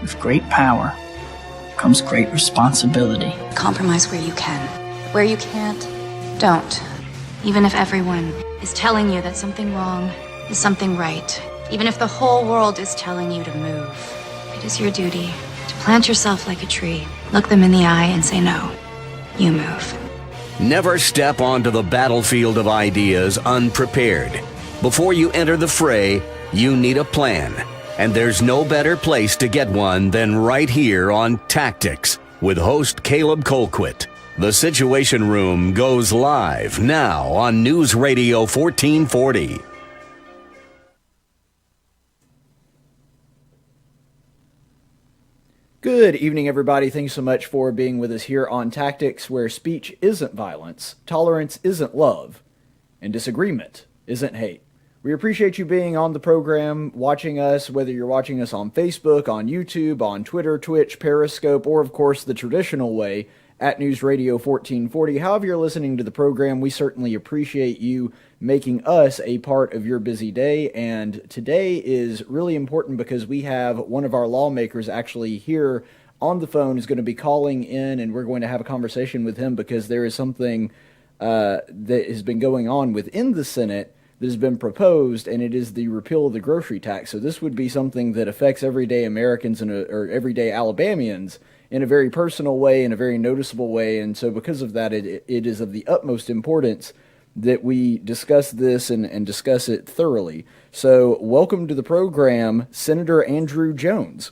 With great power comes great responsibility. Compromise where you can. Where you can't, don't. Even if everyone is telling you that something wrong is something right. Even if the whole world is telling you to move. It is your duty to plant yourself like a tree, look them in the eye and say no. You move. Never step onto the battlefield of ideas unprepared. Before you enter the fray, you need a plan. And there's no better place to get one than right here on Tactics with host Caleb Colquitt. The Situation Room goes live now on News Radio 1440. Good evening, everybody. Thanks so much for being with us here on Tactics, where speech isn't violence, tolerance isn't love, and disagreement isn't hate. We appreciate you being on the program, watching us, whether you're watching us on Facebook, on YouTube, on Twitter, Twitch, Periscope, or, of course, the traditional way, at News Radio 1440. However you're listening to the program, we certainly appreciate you making us a part of your busy day. And today is really important because we have one of our lawmakers actually here on the phone who's going to be calling in, and we're going to have a conversation with him because there is something that has been going on within the Senate that has been proposed, and it is the repeal of the grocery tax. So this would be something that affects everyday Americans or everyday Alabamians in a very personal way, in a very noticeable way. And so because of that, it is of the utmost importance that we discuss this and discuss it thoroughly. So welcome to the program, Senator Andrew Jones.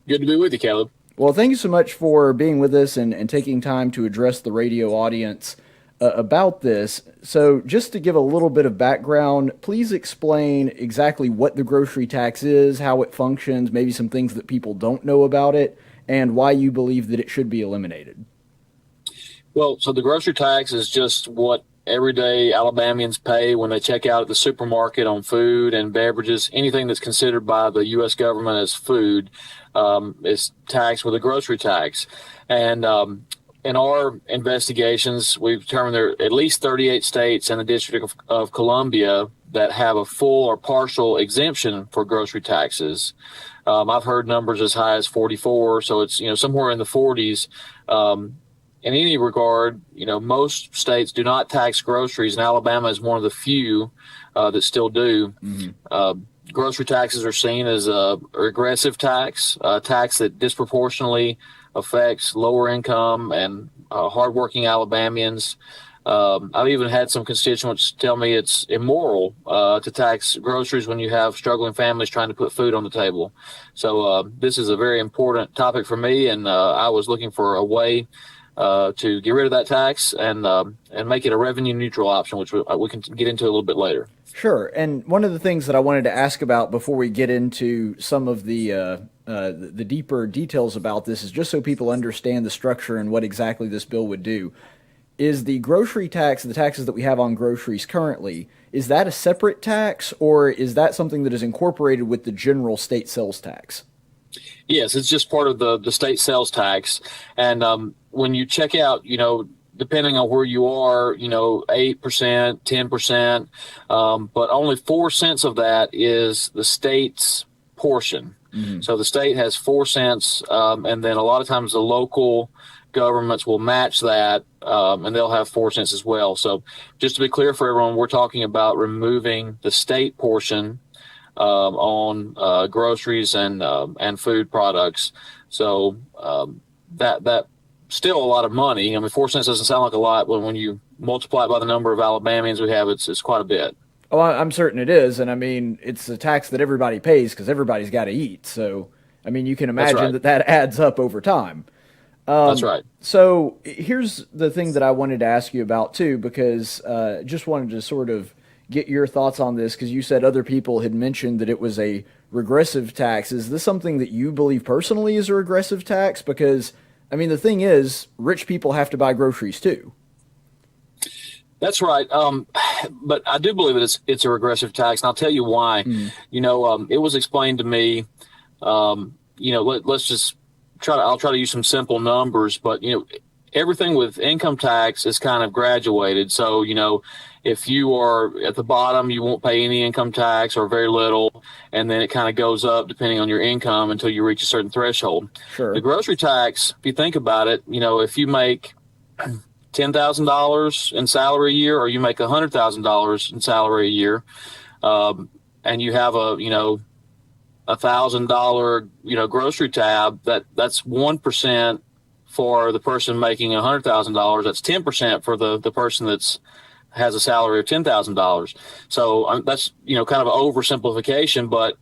Good to be with you, Caleb. Well, thank you so much for being with us and taking time to address the radio audience about this. So just to give a little bit of background, please explain exactly what the grocery tax is, how it functions, maybe some things that people don't know about it, and why you believe that it should be eliminated. Well, so the grocery tax is just what everyday Alabamians pay when they check out at the supermarket on food and beverages. Anything that's considered by the U.S. government as food is taxed with a grocery tax. And in our investigations, we've determined there are at least 38 states and the District of Columbia that have a full or partial exemption for grocery taxes. I've heard numbers as high as 44, so it's somewhere in the 40s. In any regard, most states do not tax groceries, and Alabama is one of the few that still do. Mm-hmm. Grocery taxes are seen as a regressive tax, a tax that disproportionately affects lower income and hardworking Alabamians. I've even had some constituents tell me it's immoral to tax groceries when you have struggling families trying to put food on the table. So this is a very important topic for me, and I was looking for a way to get rid of that tax and make it a revenue neutral option, which we can get into a little bit later. Sure. And one of the things that I wanted to ask about before we get into some of the deeper details about this is just so people understand the structure and what exactly this bill would do. Is the grocery tax, the taxes that we have on groceries currently, is that a separate tax, or is that something that is incorporated with the general state sales tax? Yes, it's just part of the state sales tax. And when you check out, depending on where you are, 8%, 10%, but only 4 cents of that is the state's portion. Mm-hmm. So the state has 4 cents, and then a lot of times the local governments will match that, and they'll have 4 cents as well. So just to be clear for everyone, we're talking about removing the state portion on groceries and food products. So that still a lot of money. I mean, 4 cents doesn't sound like a lot, but when you multiply it by the number of Alabamians we have, it's quite a bit. Oh, I'm certain it is. And I mean, it's a tax that everybody pays because everybody's got to eat. So, I mean, you can imagine that adds up over time. That's right. So here's the thing that I wanted to ask you about too, because just wanted to sort of get your thoughts on this, because you said other people had mentioned that it was a regressive tax. Is this something that you believe personally is a regressive tax? Because, I mean, the thing is, rich people have to buy groceries too. That's right. But I do believe that it's a regressive tax, and I'll tell you why. It was explained to me, let's just I'll try to use some simple numbers, but everything with income tax is kind of graduated. So, if you are at the bottom, you won't pay any income tax or very little, and then it kind of goes up depending on your income until you reach a certain threshold. Sure. The grocery tax, if you think about it, if you make $10,000 in salary a year, or you make $100,000 in salary a year, and you have a $1,000 grocery tab, that's 1% for the person making $100,000. That's 10% for the person has a salary of $10,000. So that's kind of an oversimplification, but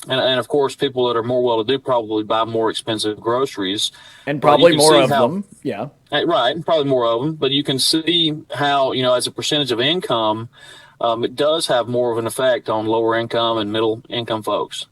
and of course people that are more well-to-do probably buy more expensive groceries, and probably more of them. Yeah, right, and probably more of them. But you can see how as a percentage of income, it does have more of an effect on lower income and middle income folks.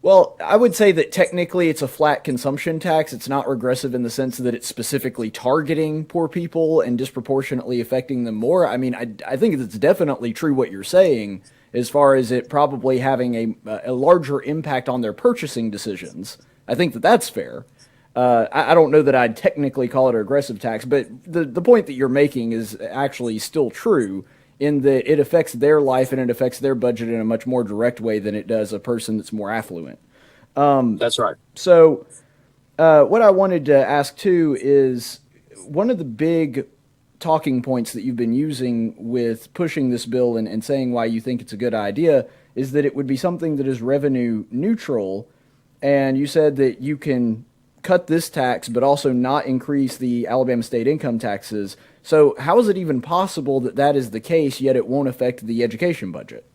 Well, I would say that technically it's a flat consumption tax. It's not regressive in the sense that it's specifically targeting poor people and disproportionately affecting them more. I mean, I think it's definitely true what you're saying as far as it probably having a larger impact on their purchasing decisions. I think that's fair. I don't know that I'd technically call it an aggressive tax, but the point that you're making is actually still true, in that it affects their life and it affects their budget in a much more direct way than it does a person that's more affluent. That's right. So what I wanted to ask too is, one of the big talking points that you've been using with pushing this bill and saying why you think it's a good idea is that it would be something that is revenue neutral. And you said that you can cut this tax but also not increase the Alabama state income taxes. So how is it even possible that that is the case, yet it won't affect the education budget?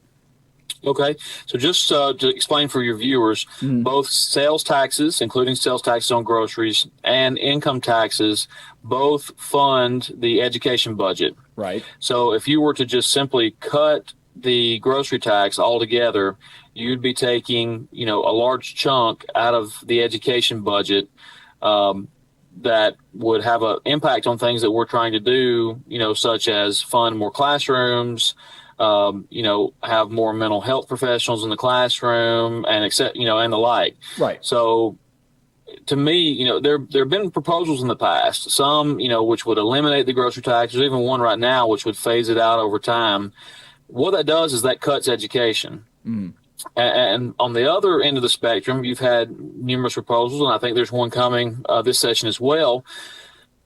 Okay, so just to explain for your viewers, both sales taxes, including sales taxes on groceries, and income taxes, both fund the education budget. Right. So if you were to just simply cut the grocery tax altogether, you'd be taking, a large chunk out of the education budget, that would have an impact on things that we're trying to do, such as fund more classrooms, have more mental health professionals in the classroom, and and the like. Right. So to me, there have been proposals in the past, some, which would eliminate the grocery tax. There's even one right now which would phase it out over time. What that does is that cuts education. And on the other end of the spectrum, you've had numerous proposals, and I think there's one coming this session as well,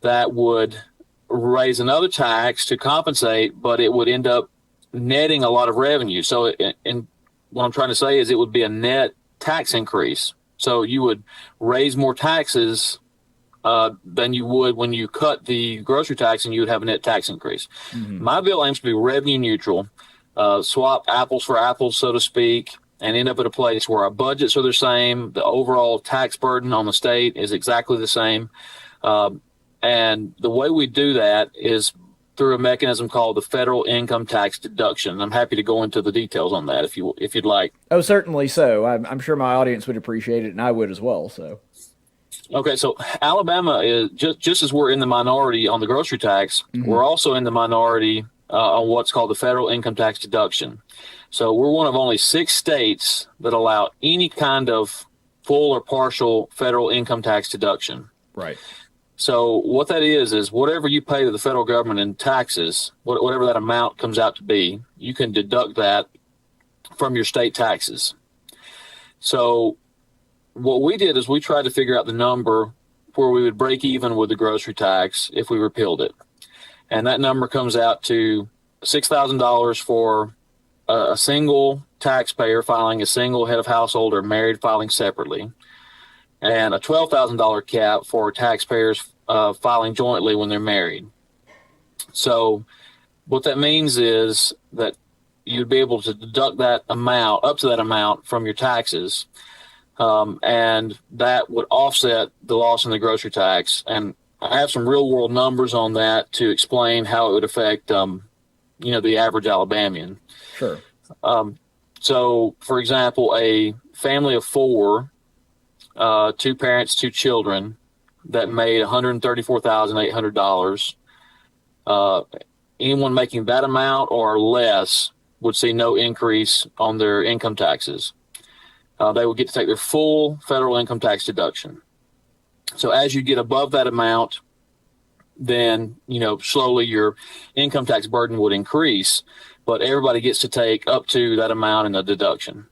that would raise another tax to compensate, but it would end up netting a lot of revenue. So and what I'm trying to say is it would be a net tax increase. So you would raise more taxes than you would when you cut the grocery tax, and you would have a net tax increase. My bill aims to be revenue neutral, swap apples for apples, so to speak, and end up at a place where our budgets are the same, the overall tax burden on the state is exactly the same. And the way we do that is through a mechanism called the federal income tax deduction. I'm happy to go into the details on that if you'd like. Oh, certainly so. I'm sure my audience would appreciate it, and I would as well. So, okay, so Alabama is just as we're in the minority on the grocery tax, we're also in the minority on what's called the federal income tax deduction. So we're one of only 6 states that allow any kind of full or partial federal income tax deduction. Right. So what that is whatever you pay to the federal government in taxes, whatever that amount comes out to be, you can deduct that from your state taxes. So what we did is we tried to figure out the number where we would break even with the grocery tax if we repealed it. And that number comes out to $6,000 for a single taxpayer filing a single head of household or married filing separately, and a $12,000 cap for taxpayers filing jointly when they're married. So what that means is that you'd be able to deduct that amount, up to that amount, from your taxes, and that would offset the loss in the grocery tax. And I have some real world numbers on that to explain how it would affect, the average Alabamian. Sure. So, for example, a family of 4, 2 parents, 2 children, that made $134,800. Anyone making that amount or less would see no increase on their income taxes. They would get to take their full federal income tax deduction. So as you get above that amount, then, slowly your income tax burden would increase, but everybody gets to take up to that amount in the deduction.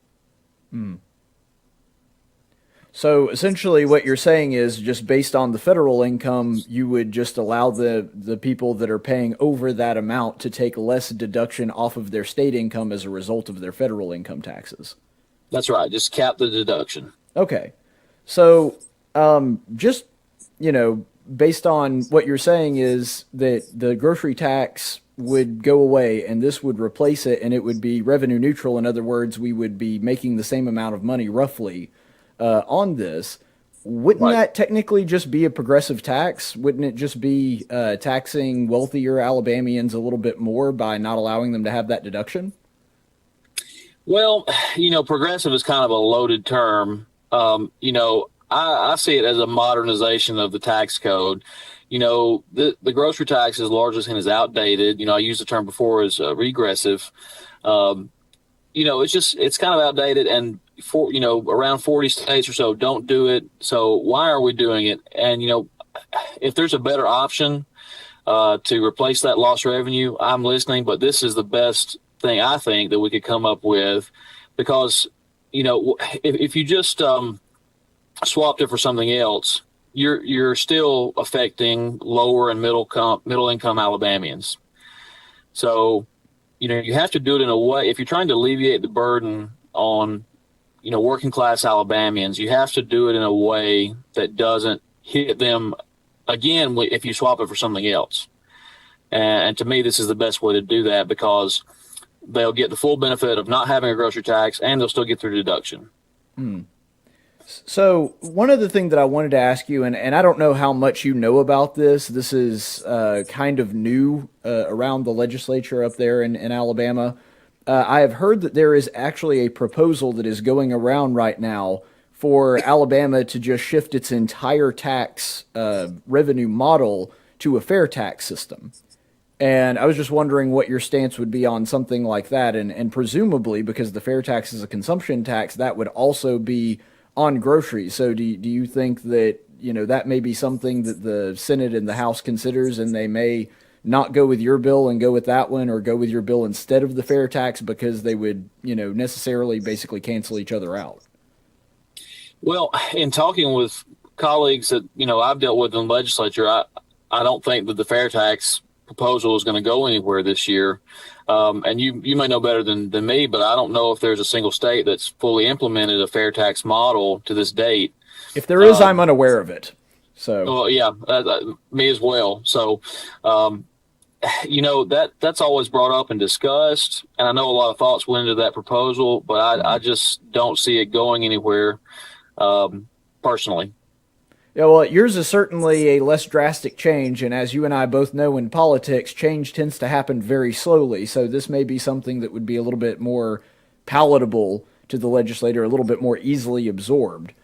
So essentially what you're saying is just based on the federal income, you would just allow the people that are paying over that amount to take less deduction off of their state income as a result of their federal income taxes. That's right. Just cap the deduction. Okay. So just, based on what you're saying is that the grocery tax would go away and this would replace it and it would be revenue neutral. In other words, we would be making the same amount of money roughly on this. Wouldn't that technically just be a progressive tax? Wouldn't it just be taxing wealthier Alabamians a little bit more by not allowing them to have that deduction? Well, progressive is kind of a loaded term. I see it as a modernization of the tax code. The grocery tax is largely seen as outdated. I used the term before as regressive. It's kind of outdated, and around 40 states or so don't do it. So why are we doing it? And, if there's a better option to replace that lost revenue, I'm listening, but this is the best thing I think that we could come up with, because, if you just swapped it for something else, you're still affecting lower and middle income Alabamians. So, you have to do it in a way, if you're trying to alleviate the burden on, working class Alabamians, you have to do it in a way that doesn't hit them again if you swap it for something else. And to me, this is the best way to do that, because they'll get the full benefit of not having a grocery tax and they'll still get their deduction. So one other thing that I wanted to ask you, and I don't know how much you know about this. This is kind of new around the legislature up there in Alabama. I have heard that there is actually a proposal that is going around right now for Alabama to just shift its entire tax revenue model to a fair tax system. And I was just wondering what your stance would be on something like that. And presumably, because the fair tax is a consumption tax, that would also be on groceries. So do you think that, that may be something that the Senate and the House considers, and they may not go with your bill and go with that one, or go with your bill instead of the fair tax, because they would, necessarily basically cancel each other out? Well, in talking with colleagues that, I've dealt with in the legislature, I don't think that the fair tax proposal is going to go anywhere this year. And you may know better than me, but I don't know if there's a single state that's fully implemented a fair tax model to this date. If there is, I'm unaware of it. So, well, yeah, me as well. So, that's always brought up and discussed, and I know a lot of thoughts went into that proposal, but I just don't see it going anywhere, personally. Yeah, well, yours is certainly a less drastic change, and as you and I both know in politics, change tends to happen very slowly, so this may be something that would be a little bit more palatable to the legislator, a little bit more easily absorbed.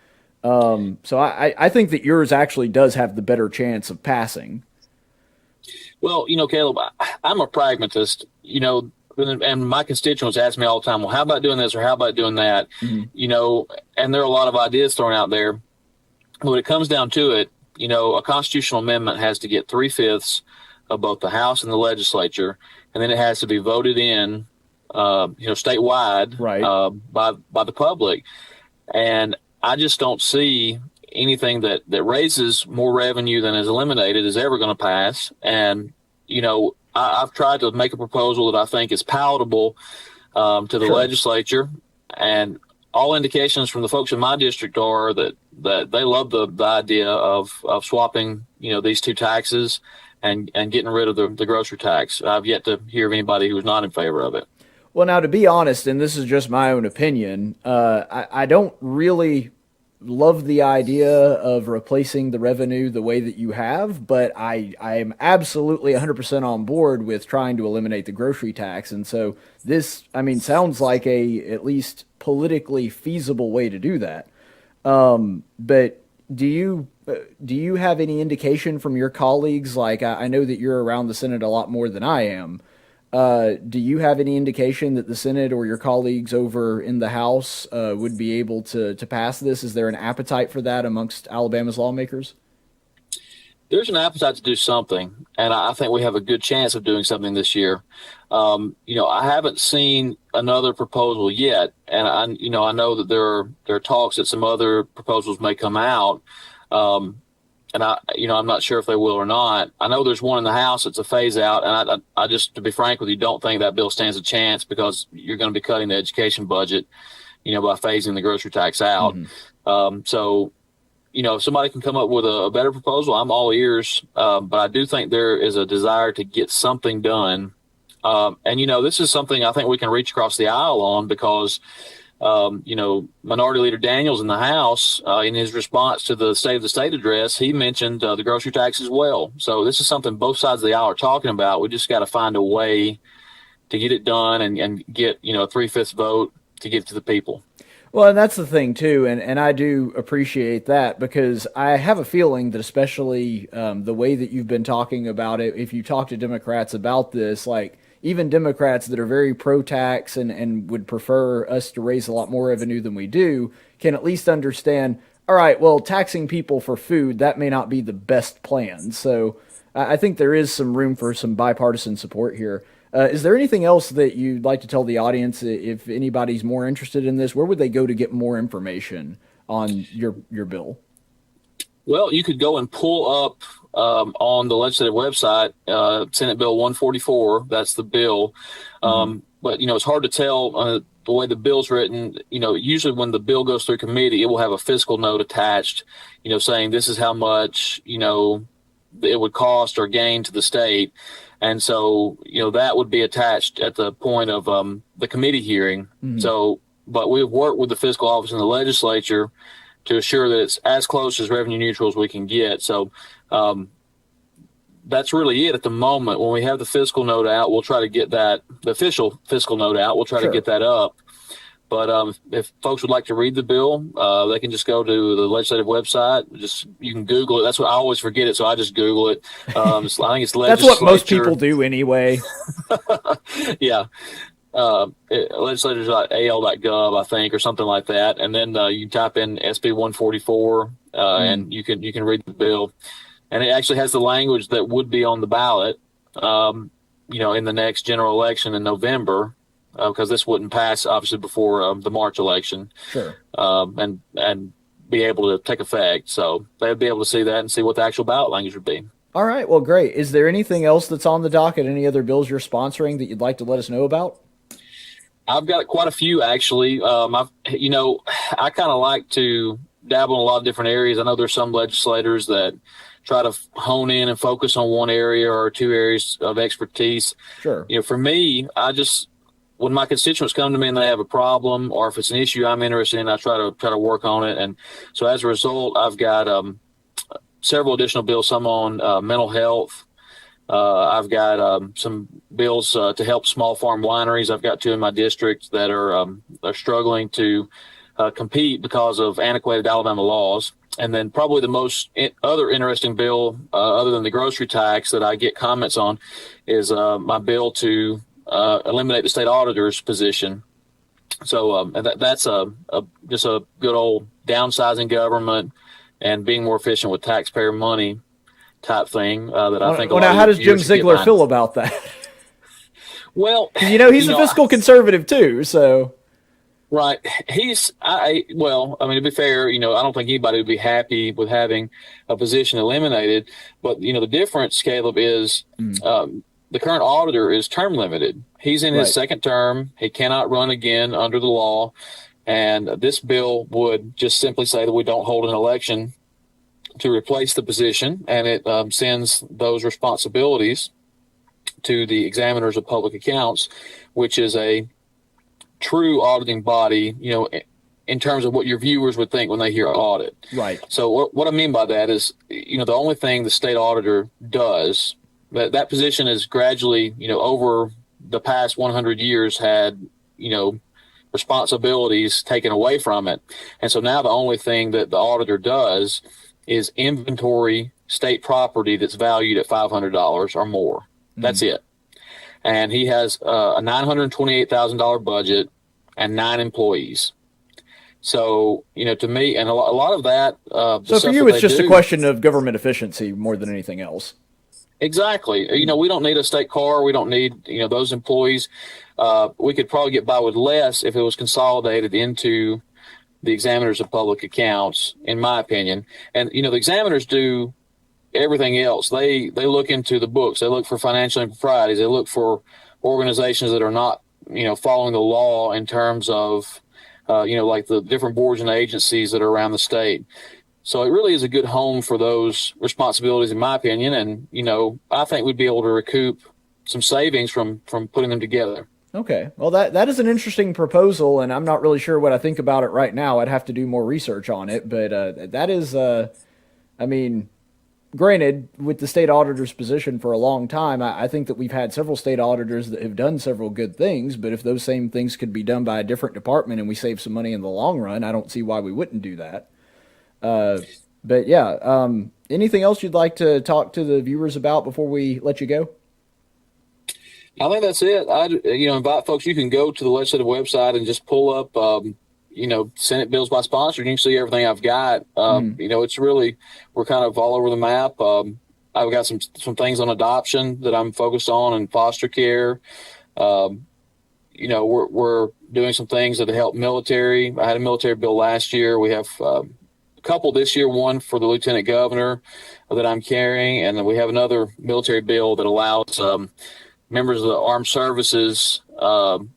So I think that yours actually does have the better chance of passing. Well, Caleb, I'm a pragmatist, and my constituents ask me all the time, well, how about doing this or how about doing that? Mm-hmm. And there are a lot of ideas thrown out there. When it comes down to it, a constitutional amendment has to get 3/5 of both the House and the legislature, and then it has to be voted in, statewide, right, by the public. And I just don't see anything that raises more revenue than is eliminated is ever going to pass. And, I've tried to make a proposal that I think is palatable to the legislature, and all indications from the folks in my district are that they love the idea of swapping, these two taxes and getting rid of the grocery tax. I've yet to hear of anybody who's not in favor of it. Well, now, to be honest, and this is just my own opinion, I don't really love the idea of replacing the revenue the way that you have, but I am absolutely 100% on board with trying to eliminate the grocery tax. And so this, sounds like a at least politically feasible way to do that. But do you have any indication from your colleagues? Like, I know that you're around the Senate a lot more than I am. Do you have any indication that the Senate or your colleagues over in the House would be able to pass this? Is there an appetite for that amongst Alabama's lawmakers? there's an appetite to do something, and I think we have a good chance of doing something this year. I haven't seen another proposal yet, and I know that there are talks that some other proposals may come out, and I'm not sure if they will or not. I know there's one in the House that's a phase out, and I just, to be frank with you, don't think that bill stands a chance because you're going to be cutting the education budget, by phasing the grocery tax out. So if somebody can come up with a better proposal, I'm all ears. But I do think there is a desire to get something done. This is something I think we can reach across the aisle on because, Minority Leader Daniels in the House, in his response to the State of the State address, he mentioned the grocery tax as well. So this is something both sides of the aisle are talking about. We just got to find a way to get it done and get, a 3/5 vote to get it to the people. Well, and that's the thing, too, and I do appreciate that because I have a feeling that especially the way that you've been talking about it, if you talk to Democrats about this, like even Democrats that are very pro-tax and would prefer us to raise a lot more revenue than we do, can at least understand, all right, well, taxing people for food, that may not be the best plan. So I think there is some room for some bipartisan support here. Is there anything else that you'd like to tell the audience if anybody's more interested in this? Where would they go to get more information on your bill? Well, you could go and pull up on the legislative website, Senate Bill 144. That's the bill. But, it's hard to tell the way the bill's written. Usually when the bill goes through committee, it will have a fiscal note attached, saying this is how much, it would cost or gain to the state. And so, that would be attached at the point of the committee hearing. So, but we've worked with the fiscal office in the legislature to assure that it's as close as revenue neutral as we can get. So that's really it at the moment. When we have the fiscal note out, we'll try to get the official fiscal note out. We'll try to get that up. But if folks would like to read the bill, they can just go to the legislative website. You can Google it. That's what I always forget it, so I just Google it. I think it's legislature. That's what most people do anyway. Yeah. Legislators.al.gov, I think, or something like that. And then you type in SB 144, and you can read the bill. And it actually has the language that would be on the ballot, in the next general election in November. Because this wouldn't pass, obviously, before the March election, sure, and be able to take effect. So they'd be able to see that and see what the actual ballot language would be. All right, well, great. Is there anything else that's on the docket, any other bills you're sponsoring that you'd like to let us know about? I've got quite a few, actually. I kind of like to dabble in a lot of different areas. I know there's some legislators that try to hone in and focus on one area or two areas of expertise. Sure. For me, when my constituents come to me and they have a problem, or if it's an issue I'm interested in, I try to work on it. And so as a result, I've got several additional bills, some on mental health. I've got some bills to help small farm wineries. I've got two in my district that are struggling to compete because of antiquated Alabama laws. And then probably the most other interesting bill, other than the grocery tax that I get comments on, is my bill to eliminate the state auditor's position. So that's just a good old downsizing government and being more efficient with taxpayer money type thing that I think. Well, now how does Jim Zeigler feel about that? Well, he's a fiscal conservative too, so. Right. To be fair, I don't think anybody would be happy with having a position eliminated. But, the difference, Caleb, is the current auditor is term limited. He's in his second term. He cannot run again under the law. And this bill would just simply say that we don't hold an election to replace the position. And it sends those responsibilities to the examiners of public accounts, which is a true auditing body, in terms of what your viewers would think when they hear audit. Right. So what I mean by that is, the only thing the state auditor does, that position is gradually, over the past 100 years had, responsibilities taken away from it. And so now the only thing that the auditor does is inventory state property that's valued at $500 or more. That's it. And he has a $928,000 budget and 9 employees. So, to me, and a lot of that. So for you, it's just a question of government efficiency more than anything else. Exactly. We don't need a state car. We don't need, those employees. We could probably get by with less if it was consolidated into the examiners of public accounts, in my opinion. And, the examiners do everything else. They look into the books. They look for financial improprieties. They look for organizations that are not, following the law in terms of, like the different boards and agencies that are around the state. So it really is a good home for those responsibilities, in my opinion. And, I think we'd be able to recoup some savings from putting them together. Okay. Well, that is an interesting proposal, and I'm not really sure what I think about it right now. I'd have to do more research on it. But that is, granted, with the state auditor's position for a long time, I think that we've had several state auditors that have done several good things. But if those same things could be done by a different department and we save some money in the long run, I don't see why we wouldn't do that. But yeah, anything else you'd like to talk to the viewers about before we let you go? I think that's it. Invite folks. You can go to the legislative website and just pull up, Senate bills by sponsor. You can see everything I've got. It's really, we're kind of all over the map. I've got some things on adoption that I'm focused on, and foster care. We're doing some things that help military. I had a military bill last year. We have couple this year, one for the lieutenant governor that I'm carrying, and then we have another military bill that allows members of the armed services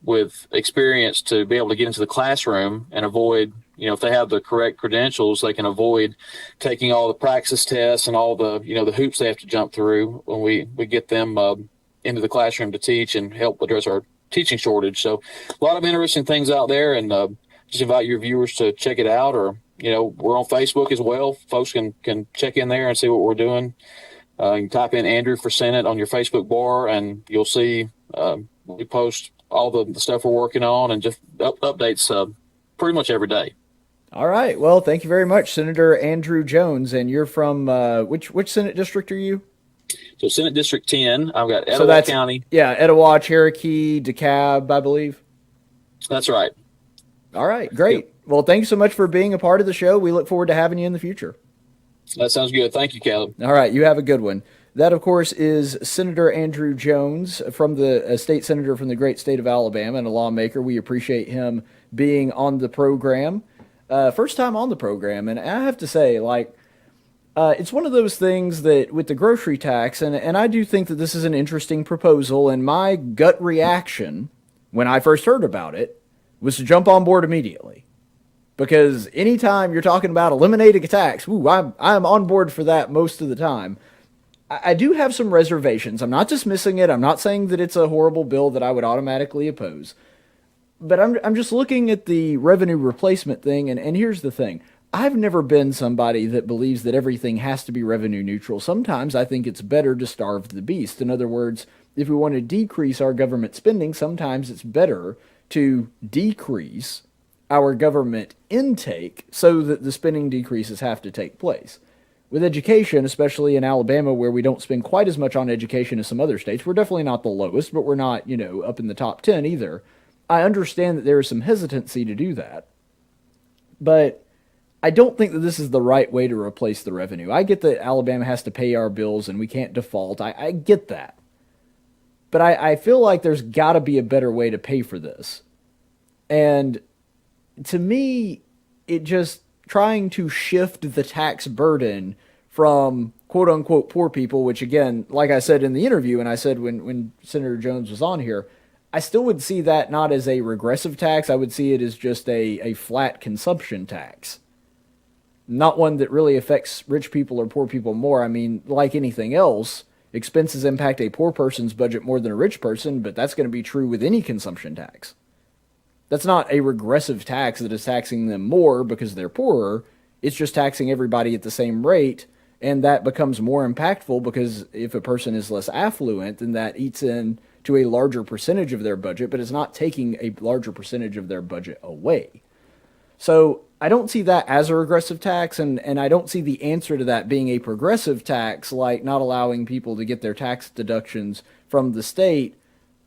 with experience to be able to get into the classroom and avoid, if they have the correct credentials, they can avoid taking all the practice tests and all the, the hoops they have to jump through when we get them into the classroom to teach and help address our teaching shortage. So a lot of interesting things out there, and just invite your viewers to check it out, or we're on Facebook as well. Folks can check in there and see what we're doing. You can type in Andrew for Senate on your Facebook bar, and you'll see we post all the stuff we're working on, and just updates pretty much every day. All right. Well, thank you very much, Senator Andrew Jones. And you're from which Senate district are you? So Senate District 10. I've got Etowah County. Yeah, Etowah, Cherokee, DeKalb, I believe. That's right. All right. Great. Yep. Well, thank you so much for being a part of the show. We look forward to having you in the future. That sounds good. Thank you, Caleb. All right. You have a good one. That, of course, is Senator Andrew Jones, from the state senator from the great state of Alabama, and a lawmaker. We appreciate him being on the program. First time on the program. And I have to say, it's one of those things that with the grocery tax, and I do think that this is an interesting proposal, and my gut reaction when I first heard about it was to jump on board immediately. Because anytime you're talking about eliminating a tax, I'm on board for that most of the time. I do have some reservations. I'm not dismissing it. I'm not saying that it's a horrible bill that I would automatically oppose. But I'm just looking at the revenue replacement thing, and here's the thing. I've never been somebody that believes that everything has to be revenue neutral. Sometimes I think it's better to starve the beast. In other words, if we want to decrease our government spending, sometimes it's better to decrease our government intake so that the spending decreases have to take place. With education, especially in Alabama, where we don't spend quite as much on education as some other states, we're definitely not the lowest, but we're not, up in the top 10 either. I understand that there is some hesitancy to do that, but I don't think that this is the right way to replace the revenue. I get that Alabama has to pay our bills and we can't default. I get that. But I feel like there's got to be a better way to pay for this. And to me, it just trying to shift the tax burden from quote-unquote poor people, which again, like I said in the interview, and I said when Senator Jones was on here, I still would see that not as a regressive tax. I would see it as just a flat consumption tax. Not one that really affects rich people or poor people more. I mean, like anything else, expenses impact a poor person's budget more than a rich person, but that's going to be true with any consumption tax. That's not a regressive tax that is taxing them more because they're poorer. It's just taxing everybody at the same rate, and that becomes more impactful because if a person is less affluent, then that eats in to a larger percentage of their budget, but it's not taking a larger percentage of their budget away. So I don't see that as a regressive tax, and I don't see the answer to that being a progressive tax, like not allowing people to get their tax deductions from the state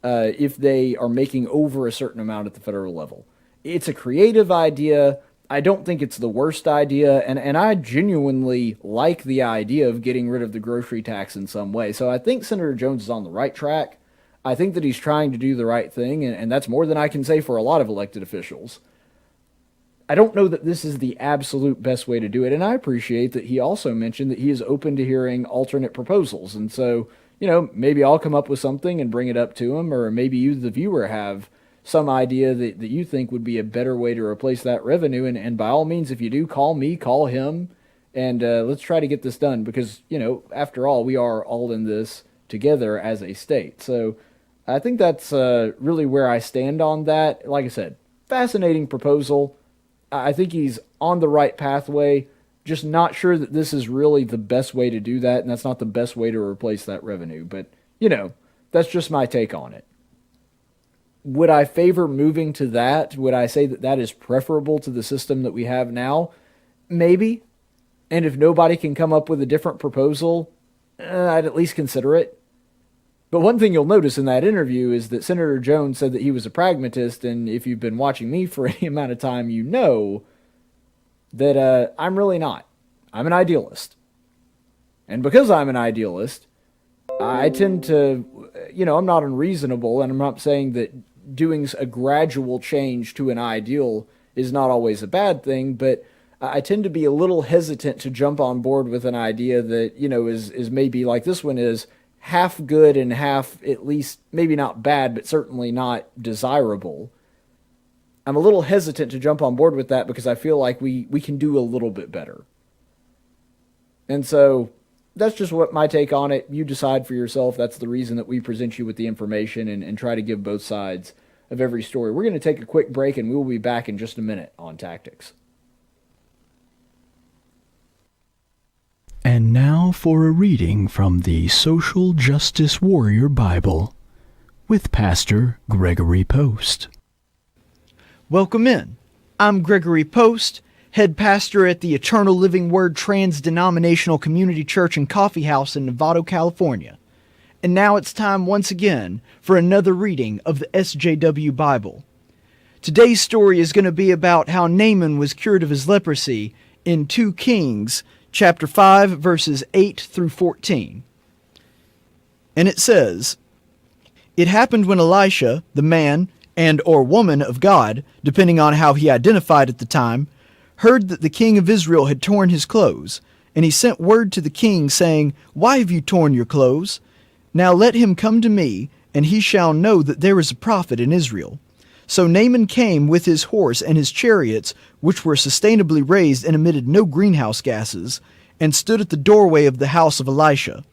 if they are making over a certain amount at the federal level. It's a creative idea. I don't think it's the worst idea, and I genuinely like the idea of getting rid of the grocery tax in some way. So I think Senator Jones is on the right track. I think that he's trying to do the right thing, and that's more than I can say for a lot of elected officials. I don't know that this is the absolute best way to do it, and I appreciate that he also mentioned that he is open to hearing alternate proposals. And so, maybe I'll come up with something and bring it up to him, or maybe you, the viewer, have some idea that you think would be a better way to replace that revenue. And by all means, if you do, call me, call him, and let's try to get this done because, after all, we are all in this together as a state. So I think that's really where I stand on that. Like I said, fascinating proposal. I think he's on the right pathway, just not sure that this is really the best way to do that, and that's not the best way to replace that revenue. But, that's just my take on it. Would I favor moving to that? Would I say that that is preferable to the system that we have now? Maybe. And if nobody can come up with a different proposal, I'd at least consider it. But one thing you'll notice in that interview is that Senator Jones said that he was a pragmatist, and if you've been watching me for any amount of time, you know that I'm really not. I'm an idealist. And because I'm an idealist, I tend to, I'm not unreasonable, and I'm not saying that doing a gradual change to an ideal is not always a bad thing, but I tend to be a little hesitant to jump on board with an idea that, is maybe like this one is half good and half at least maybe not bad, but certainly not desirable. I'm a little hesitant to jump on board with that because I feel like we can do a little bit better. And so that's just what my take on it. You decide for yourself. That's the reason that we present you with the information and try to give both sides of every story. We're going to take a quick break and we will be back in just a minute on Tactics. And now for a reading from the Social Justice Warrior Bible with Pastor Gregory Post. Welcome in. I'm Gregory Post, head pastor at the Eternal Living Word Trans-Denominational Community Church and Coffee House in Novato, California. And now it's time once again for another reading of the SJW Bible. Today's story is going to be about how Naaman was cured of his leprosy in 2 Kings chapter 5, verses 8 through 14. And it says, "It happened when Elisha, the man and or woman of God, depending on how he identified at the time, heard that the king of Israel had torn his clothes, and he sent word to the king, saying, 'Why have you torn your clothes? Now let him come to me, and he shall know that there is a prophet in Israel.' So Naaman came with his horse and his chariots, which were sustainably raised and emitted no greenhouse gases, and stood at the doorway of the house of Elisha.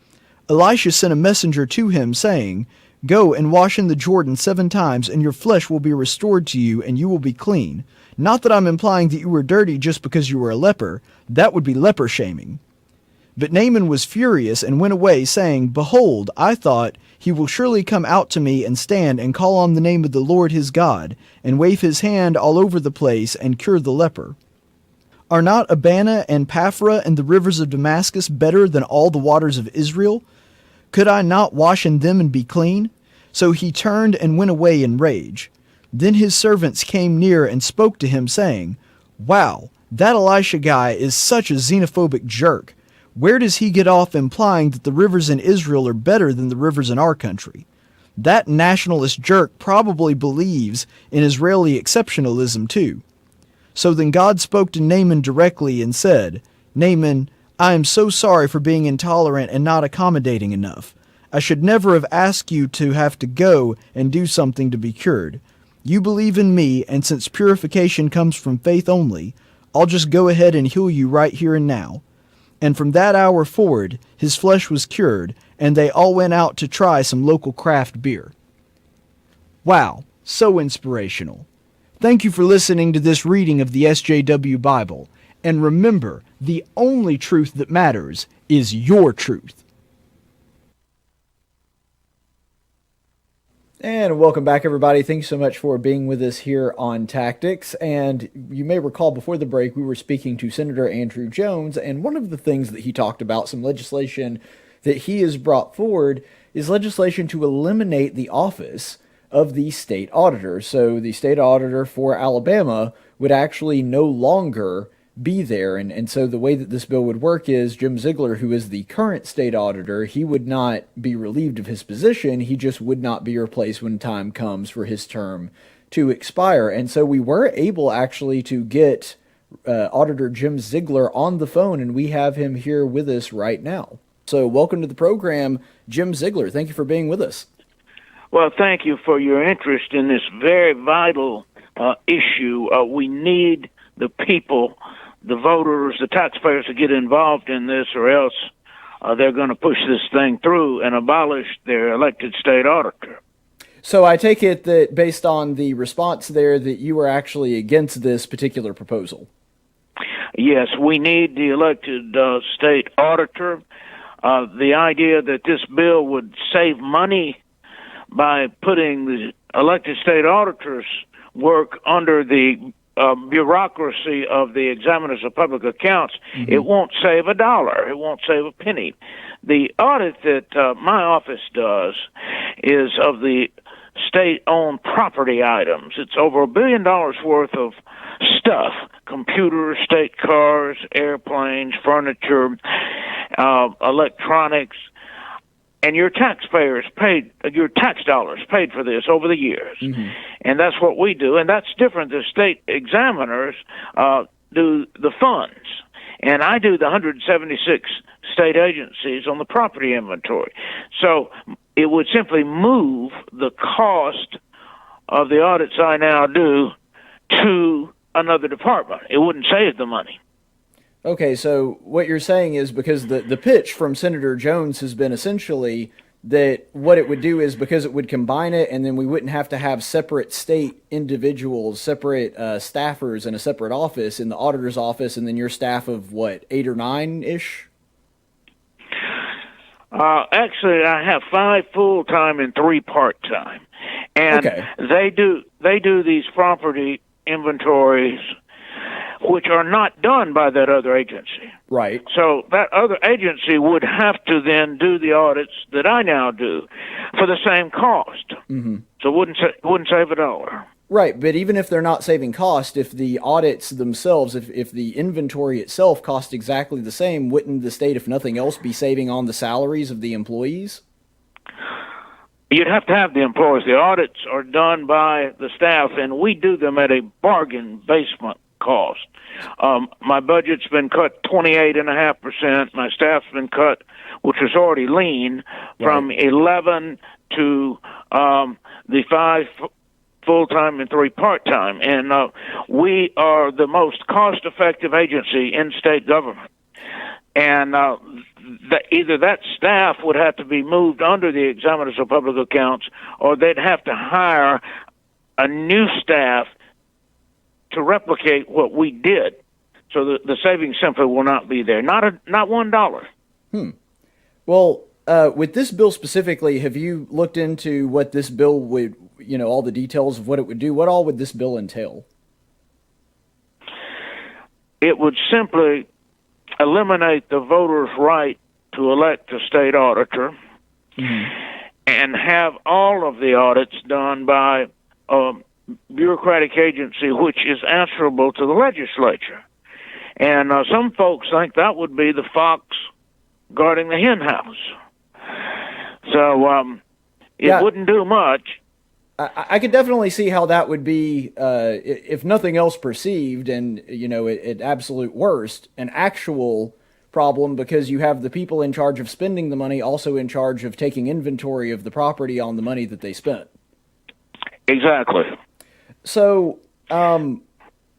Elisha sent a messenger to him, saying, 'Go and wash in the Jordan 7 times, and your flesh will be restored to you, and you will be clean.' Not that I'm implying that you were dirty just because you were a leper. That would be leper shaming. But Naaman was furious and went away, saying, 'Behold, I thought, he will surely come out to me and stand and call on the name of the Lord his God, and wave his hand all over the place and cure the leper. Are not Abana and Paphra and the rivers of Damascus better than all the waters of Israel? Could I not wash in them and be clean?' So he turned and went away in rage. Then his servants came near and spoke to him, saying, 'Wow, that Elisha guy is such a xenophobic jerk. Where does he get off implying that the rivers in Israel are better than the rivers in our country? That nationalist jerk probably believes in Israeli exceptionalism too.' So then God spoke to Naaman directly and said, 'Naaman, I am so sorry for being intolerant and not accommodating enough. I should never have asked you to have to go and do something to be cured. You believe in me, and since purification comes from faith only, I'll just go ahead and heal you right here and now.' And from that hour forward, his flesh was cured, and they all went out to try some local craft beer." Wow, so inspirational. Thank you for listening to this reading of the SJW Bible. And remember, the only truth that matters is your truth. And welcome back, everybody. Thanks so much for being with us here on Tactics. And you may recall before the break, we were speaking to Senator Andrew Jones, and one of the things that he talked about, some legislation that he has brought forward, is legislation to eliminate the office of the state auditor. So the state auditor for Alabama would actually no longer be there. And so the way that this bill would work is Jim Zeigler, who is the current state auditor, he would not be relieved of his position. He just would not be replaced when time comes for his term to expire. And so we were able actually to get Auditor Jim Zeigler on the phone, and we have him here with us right now. So welcome to the program, Jim Zeigler. Thank you for being with us. Well, thank you for your interest in this very vital issue. We need the people, the voters, the taxpayers to get involved in this, or else they're going to push this thing through and abolish their elected state auditor. So I take it that based on the response there that you were actually against this particular proposal. Yes, we need the elected state auditor. The idea that this bill would save money by putting the elected state auditors' work under the bureaucracy of the examiners of public accounts, it won't save a dollar. It won't save a penny. The audit that my office does is of the state-owned property items. It's over $1 billion worth of stuff: computers, state cars, airplanes, furniture, electronics. And your taxpayers paid, your tax dollars paid for this over the years. And that's what we do. And that's different. The state examiners do the funds. And I do the 176 state agencies on the property inventory. So it would simply move the cost of the audits I now do to another department. It wouldn't save the money. Okay, so what you're saying is, because the pitch from Senator Jones has been essentially that what it would do is, because it would combine it, and then we wouldn't have to have separate state individuals, separate staffers in a separate office, in the auditor's office, and then your staff of, what, 8 or 9-ish? Actually, I have 5 full-time and 3 part-time. And they do these property inventories which are not done by that other agency. Right. So that other agency would have to then do the audits that I now do for the same cost. So it wouldn't save a dollar. Right, but even if they're not saving cost, if the audits themselves, if the inventory itself cost exactly the same, wouldn't the state, if nothing else, be saving on the salaries of the employees? You'd have to have the employees. The audits are done by the staff, and we do them at a bargain basement cost. My budget's been cut 28.5%. My staff's been cut, which was already lean, from 11 to the 5 full-time and 3 part-time. And we are the most cost-effective agency in state government. And either that staff would have to be moved under the examiners of public accounts, or they'd have to hire a new staff to replicate what we did. So the savings simply will not be there. Not $1. Well, with this bill specifically, have you looked into what this bill would, all the details of what it would do? What all would this bill entail? It would simply eliminate the voter's right to elect a state auditor and have all of the audits done by bureaucratic agency which is answerable to the legislature. And some folks think that would be the fox guarding the hen house. So it wouldn't do much. I could definitely see how that would be, if nothing else perceived, and, at absolute worst, an actual problem, because you have the people in charge of spending the money also in charge of taking inventory of the property on the money that they spent. Exactly. So,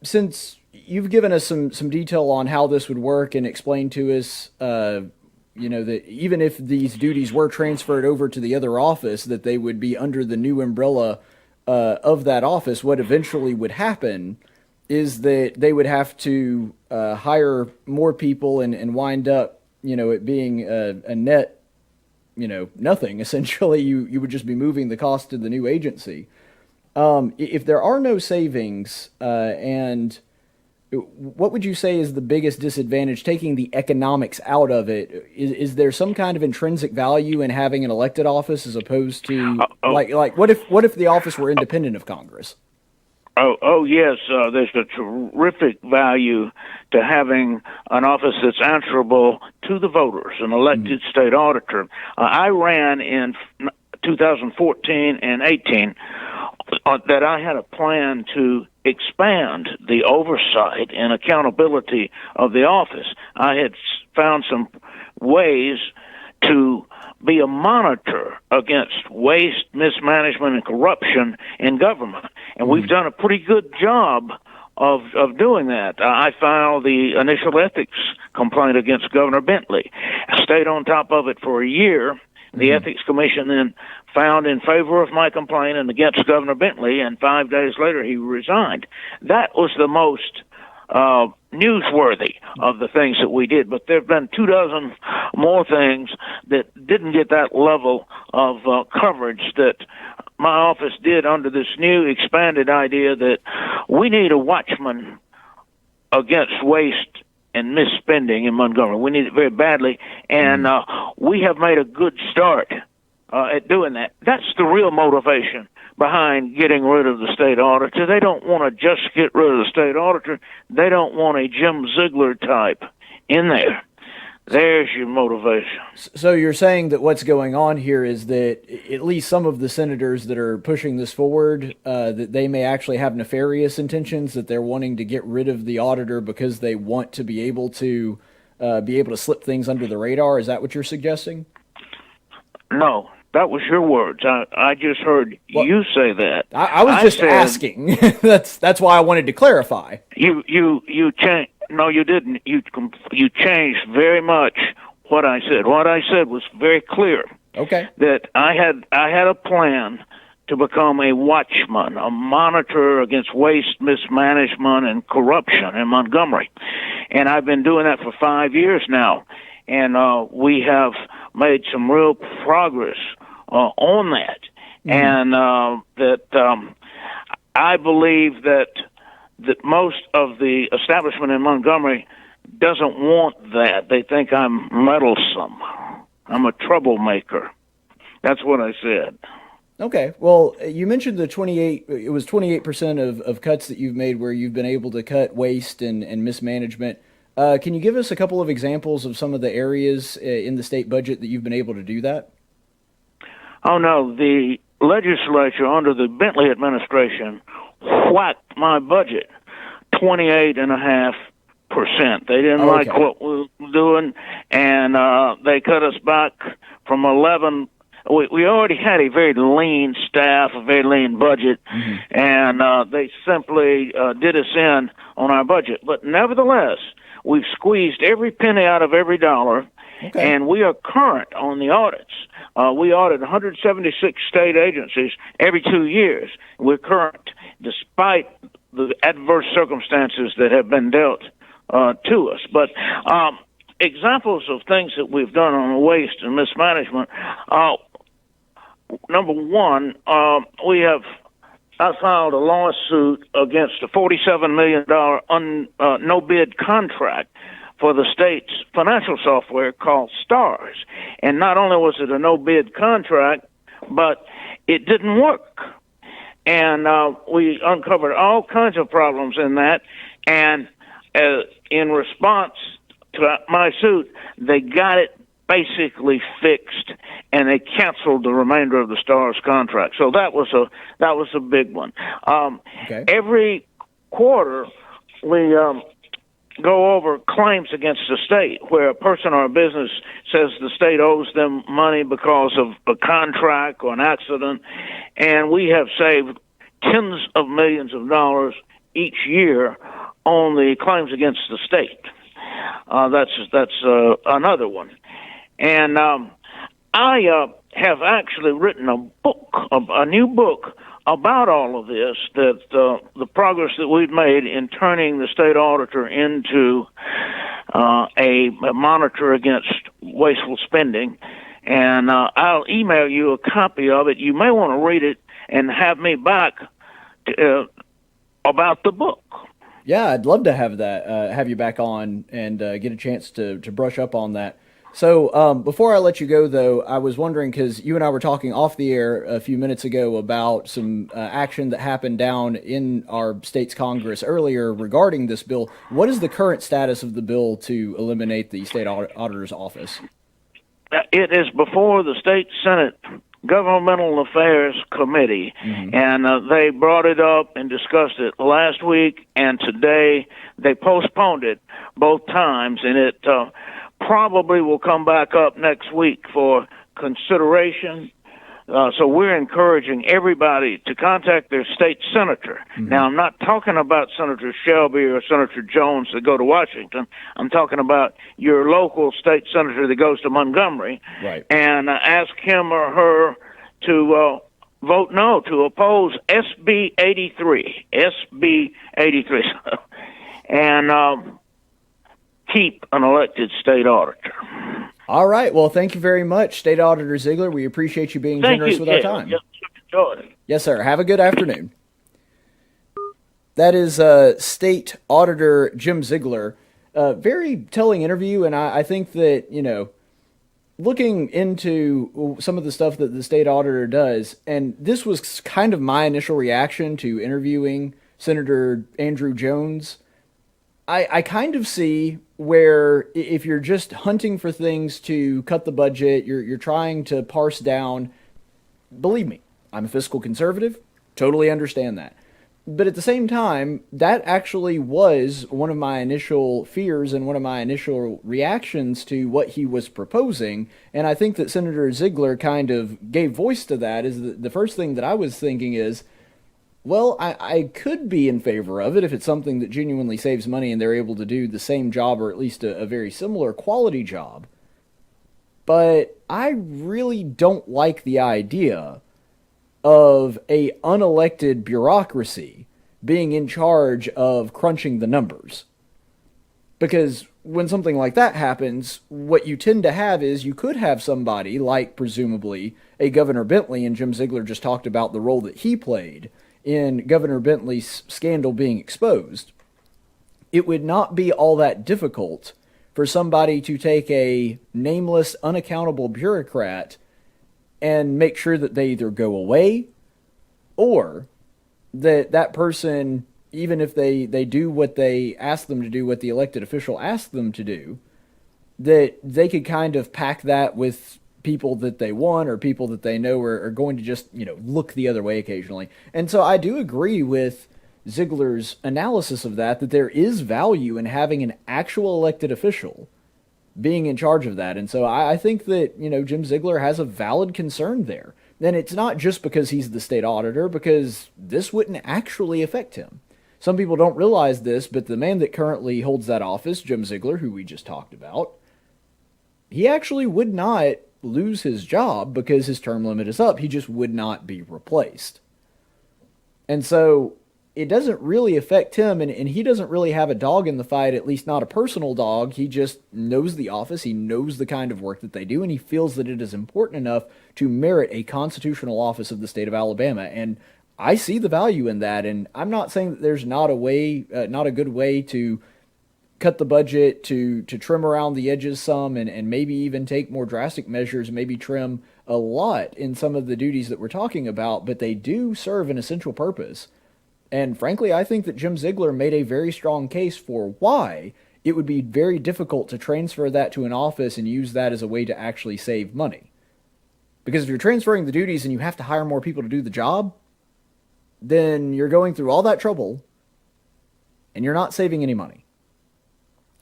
since you've given us some detail on how this would work and explained to us, that even if these duties were transferred over to the other office, that they would be under the new umbrella of that office, what eventually would happen is that they would have to hire more people and wind up, it being a net, nothing. Essentially, you would just be moving the cost to the new agency. If there are no savings, and what would you say is the biggest disadvantage, taking the economics out of it? Is there some kind of intrinsic value in having an elected office as opposed to like what if the office were independent of Congress? Oh yes. There's a terrific value to having an office that's answerable to the voters, an elected state auditor. I ran in 2014 and 18 that I had a plan to expand the oversight and accountability of the office. I had found some ways to be a monitor against waste, mismanagement, and corruption in government. And we've done a pretty good job of doing that. I filed the initial ethics complaint against Governor Bentley. I stayed on top of it for a year. The Ethics Commission then found in favor of my complaint and against Governor Bentley, and 5 days later he resigned. That was the most newsworthy of the things that we did, but there have been 24 more things that didn't get that level of coverage that my office did under this new expanded idea that we need a watchman against waste and misspending in Montgomery. We need it very badly, and we have made a good start at doing that. That's the real motivation behind getting rid of the state auditor. They don't want to just get rid of the state auditor. They don't want a Jim Zeigler type in there. There's your motivation. So you're saying that what's going on here is that at least some of the senators that are pushing this forward, that they may actually have nefarious intentions, that they're wanting to get rid of the auditor because they want to be able to slip things under the radar. Is that what you're suggesting? No, that was your words. I just heard you say that. I was just asking. That's why I wanted to clarify. You changed. No, you didn't. You changed very much what I said. What I said was very clear. Okay. That I had a plan to become a watchman, a monitor against waste, mismanagement, and corruption in Montgomery, and I've been doing that for 5 years now, and we have made some real progress on that, and I believe that most of the establishment in Montgomery doesn't want that. They think I'm meddlesome. I'm a troublemaker. That's what I said. Okay. Well, you mentioned the 28% of cuts that you've made where you've been able to cut waste and mismanagement. Can you give us a couple of examples of some of the areas in the state budget that you've been able to do that? Oh, no. The legislature under the Bentley administration whacked my budget 28.5%. They didn't like what we were doing, and they cut us back from 11. We already had a very lean staff, a very lean budget, and they simply did us in on our budget. But nevertheless, we've squeezed every penny out of every dollar, and we are current on the audits. We audit 176 state agencies every 2 years. We're current despite the adverse circumstances that have been dealt to us. But examples of things that we've done on waste and mismanagement, number one, I filed a lawsuit against a $47 million no-bid contract for the state's financial software called STARS. And not only was it a no-bid contract, but it didn't work. And we uncovered all kinds of problems in that. And in response to my suit, they got it basically fixed, and they canceled the remainder of the STARS contract. So that was a big one. Every quarter, we go over claims against the state where a person or a business says the state owes them money because of a contract or an accident, and we have saved tens of millions of dollars each year on the claims against the state. That's another one. And I have actually written a new book about all of this, that the progress that we've made in turning the state auditor into a monitor against wasteful spending. And I'll email you a copy of it. You may want to read it and have me back about the book. Yeah, I'd love to have that, have you back on and get a chance to brush up on that. So before I let you go, though, I was wondering, because you and I were talking off the air a few minutes ago about some action that happened down in our state's Congress earlier regarding this bill. What is the current status of the bill to eliminate the state auditor's office? It is before the State Senate Governmental Affairs Committee, and they brought it up and discussed it last week, and today they postponed it both times, and it probably will come back up next week for consideration. So we're encouraging everybody to contact their state senator. Now, I'm not talking about Senator Shelby or Senator Jones that go to Washington. I'm talking about your local state senator that goes to Montgomery, and ask him or her to vote no, to oppose SB 83, SB 83, and keep an elected state auditor. All right. Well, thank you very much, State Auditor Zeigler. We appreciate you being generous with our time. Yes, enjoyed it. Yes, sir. Have a good afternoon. That is State Auditor Jim Zeigler. Very telling interview, and I think that, you know, looking into some of the stuff that the state auditor does, and this was kind of my initial reaction to interviewing Senator Andrew Jones, I kind of see where if you're just hunting for things to cut the budget, you're trying to parse down. Believe me, I'm a fiscal conservative, totally understand that. But at the same time, that actually was one of my initial fears and one of my initial reactions to what he was proposing. And I think that Senator Zeigler kind of gave voice to that. Is that the first thing that I was thinking is, well, I could be in favor of it if it's something that genuinely saves money and they're able to do the same job or at least a very similar quality job. But I really don't like the idea of a unelected bureaucracy being in charge of crunching the numbers. Because when something like that happens, what you tend to have is you could have somebody like, presumably, a Governor Bentley, and Jim Zeigler just talked about the role that he played in Governor Bentley's scandal being exposed. It would not be all that difficult for somebody to take a nameless, unaccountable bureaucrat and make sure that they either go away or that person, even if they do what they ask them to do, what the elected official asked them to do, that they could kind of pack that with people that they want or people that they know are going to just, you know, look the other way occasionally. And so I do agree with Zeigler's analysis of that there is value in having an actual elected official being in charge of that. And so I think that, you know, Jim Zeigler has a valid concern there. And it's not just because he's the state auditor, because this wouldn't actually affect him. Some people don't realize this, but the man that currently holds that office, Jim Zeigler, who we just talked about, he actually would not lose his job because his term limit is up. He just would not be replaced. And so it doesn't really affect him, and he doesn't really have a dog in the fight, at least not a personal dog. He just knows the office, he knows the kind of work that they do, and he feels that it is important enough to merit a constitutional office of the state of Alabama. And I see the value in that, and I'm not saying that there's not a good way to cut the budget, to trim around the edges some, and maybe even take more drastic measures, maybe trim a lot in some of the duties that we're talking about, but they do serve an essential purpose. And frankly, I think that Jim Zeigler made a very strong case for why it would be very difficult to transfer that to an office and use that as a way to actually save money. Because if you're transferring the duties and you have to hire more people to do the job, then you're going through all that trouble and you're not saving any money.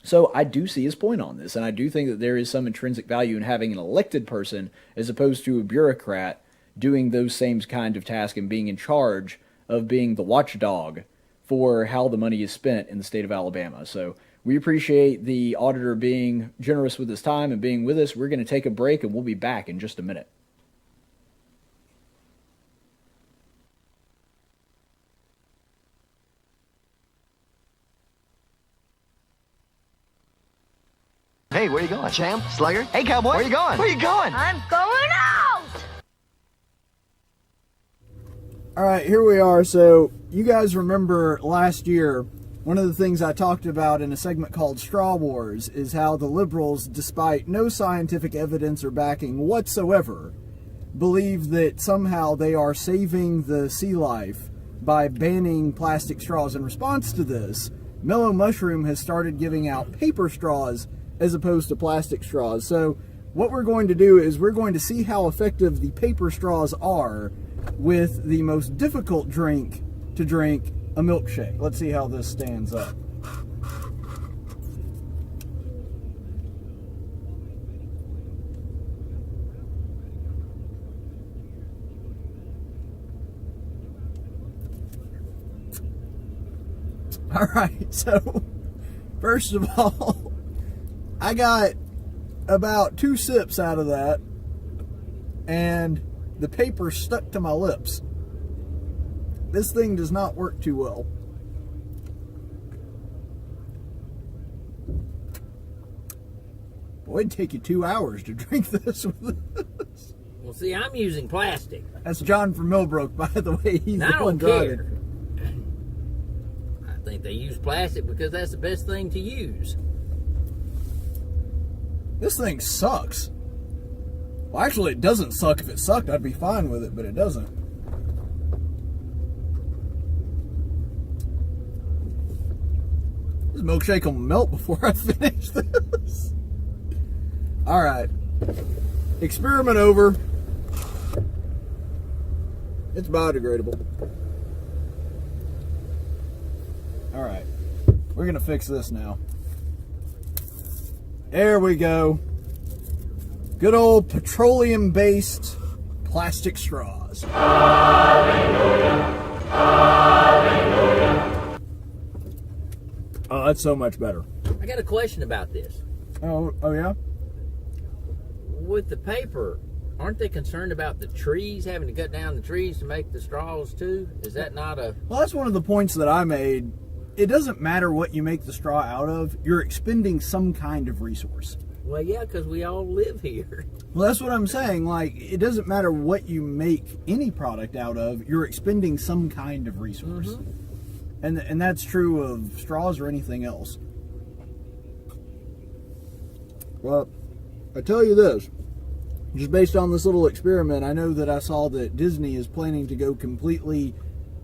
So I do see his point on this, and I do think that there is some intrinsic value in having an elected person as opposed to a bureaucrat doing those same kind of tasks and being in charge of being the watchdog for how the money is spent in the state of Alabama. So we appreciate the auditor being generous with his time and being with us. We're going to take a break, and we'll be back in just a minute. Hey, where you going? Champ? Slugger? Hey, cowboy. Where you going? Where you going? I'm going out! All right, here we are. So you guys remember last year One of the things I talked about in a segment called Straw Wars is how the liberals, despite no scientific evidence or backing whatsoever, believe that somehow they are saving the sea life by banning plastic straws. In response to this, Mellow Mushroom has started giving out paper straws as opposed to plastic straws. So what we're going to do is we're going to see how effective the paper straws are with the most difficult drink to drink, a milkshake. Let's see how this stands up. All right, so first of all, I got about 2 sips out of that, and the paper stuck to my lips. This thing does not work too well. Boy, it'd take you 2 hours to drink this with this. Well, see, I'm using plastic. That's John from Millbrook, by the way. He's I the one don't driving. care. I think they use plastic because that's the best thing to use. This thing sucks. Well, actually, it doesn't suck. If it sucked, I'd be fine with it, but it doesn't. This milkshake will melt before I finish this. All right. Experiment over. It's biodegradable. All right. We're going to fix this now. There we go. Good old petroleum-based plastic straws. Hallelujah. Hallelujah. Oh, that's so much better. I got a question about this. Oh yeah? With the paper, aren't they concerned about the trees, having to cut down the trees to make the straws too? Is that not a... Well, that's one of the points that I made. It doesn't matter what you make the straw out of. You're expending some kind of resource. Well, yeah, because we all live here. Well, that's what I'm saying. Like, it doesn't matter what you make any product out of. You're expending some kind of resource. Mm-hmm. And that's true of straws or anything else. Well, I tell you this. Just based on this little experiment, I know that I saw that Disney is planning to go completely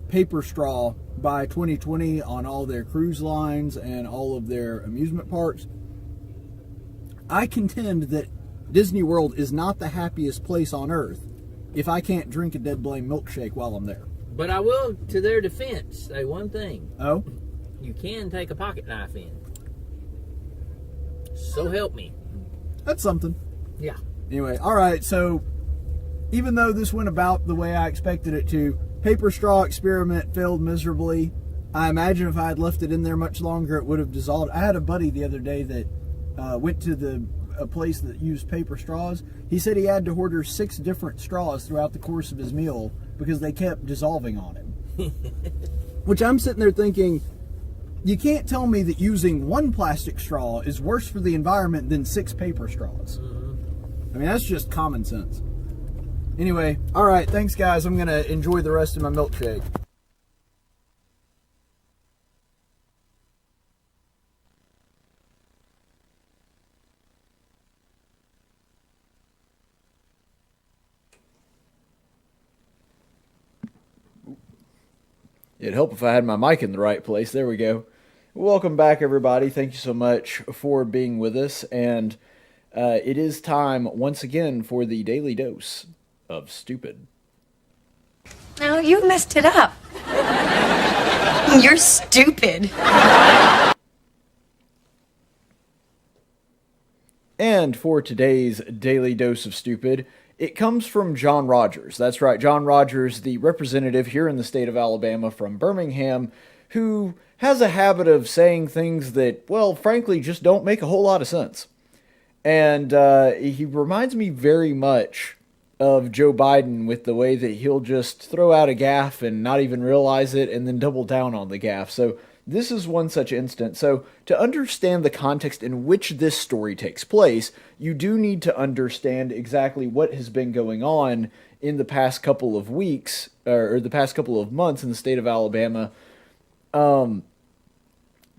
paper straw by 2020 on all their cruise lines and all of their amusement parks. I contend that Disney World is not the happiest place on earth if I can't drink a Dead Blame milkshake while I'm there. But I will, to their defense, say one thing. Oh? You can take a pocket knife in. So help me. That's something. Yeah. Anyway, all right, so even though this went about the way I expected it to, paper straw experiment failed miserably. I imagine if I had left it in there much longer, it would have dissolved. I had a buddy the other day that went to a place that used paper straws. He said he had to order 6 different straws throughout the course of his meal because they kept dissolving on him. Which I'm sitting there thinking, you can't tell me that using 1 plastic straw is worse for the environment than 6 paper straws. I mean, that's just common sense. Anyway, all right, thanks guys. I'm going to enjoy the rest of my milkshake. It'd help if I had my mic in the right place. There we go. Welcome back, everybody. Thank you so much for being with us. And it is time, once again, for the Daily Dose of Stupid. No, you messed it up. You're stupid. And for today's Daily Dose of Stupid, it comes from John Rogers. That's right, John Rogers, the representative here in the state of Alabama from Birmingham, who has a habit of saying things that, well, frankly, just don't make a whole lot of sense. And he reminds me very much of Joe Biden with the way that he'll just throw out a gaffe and not even realize it and then double down on the gaffe. So this is one such instance. So to understand the context in which this story takes place, you do need to understand exactly what has been going on in the past couple of weeks, or the past couple of months in the state of Alabama.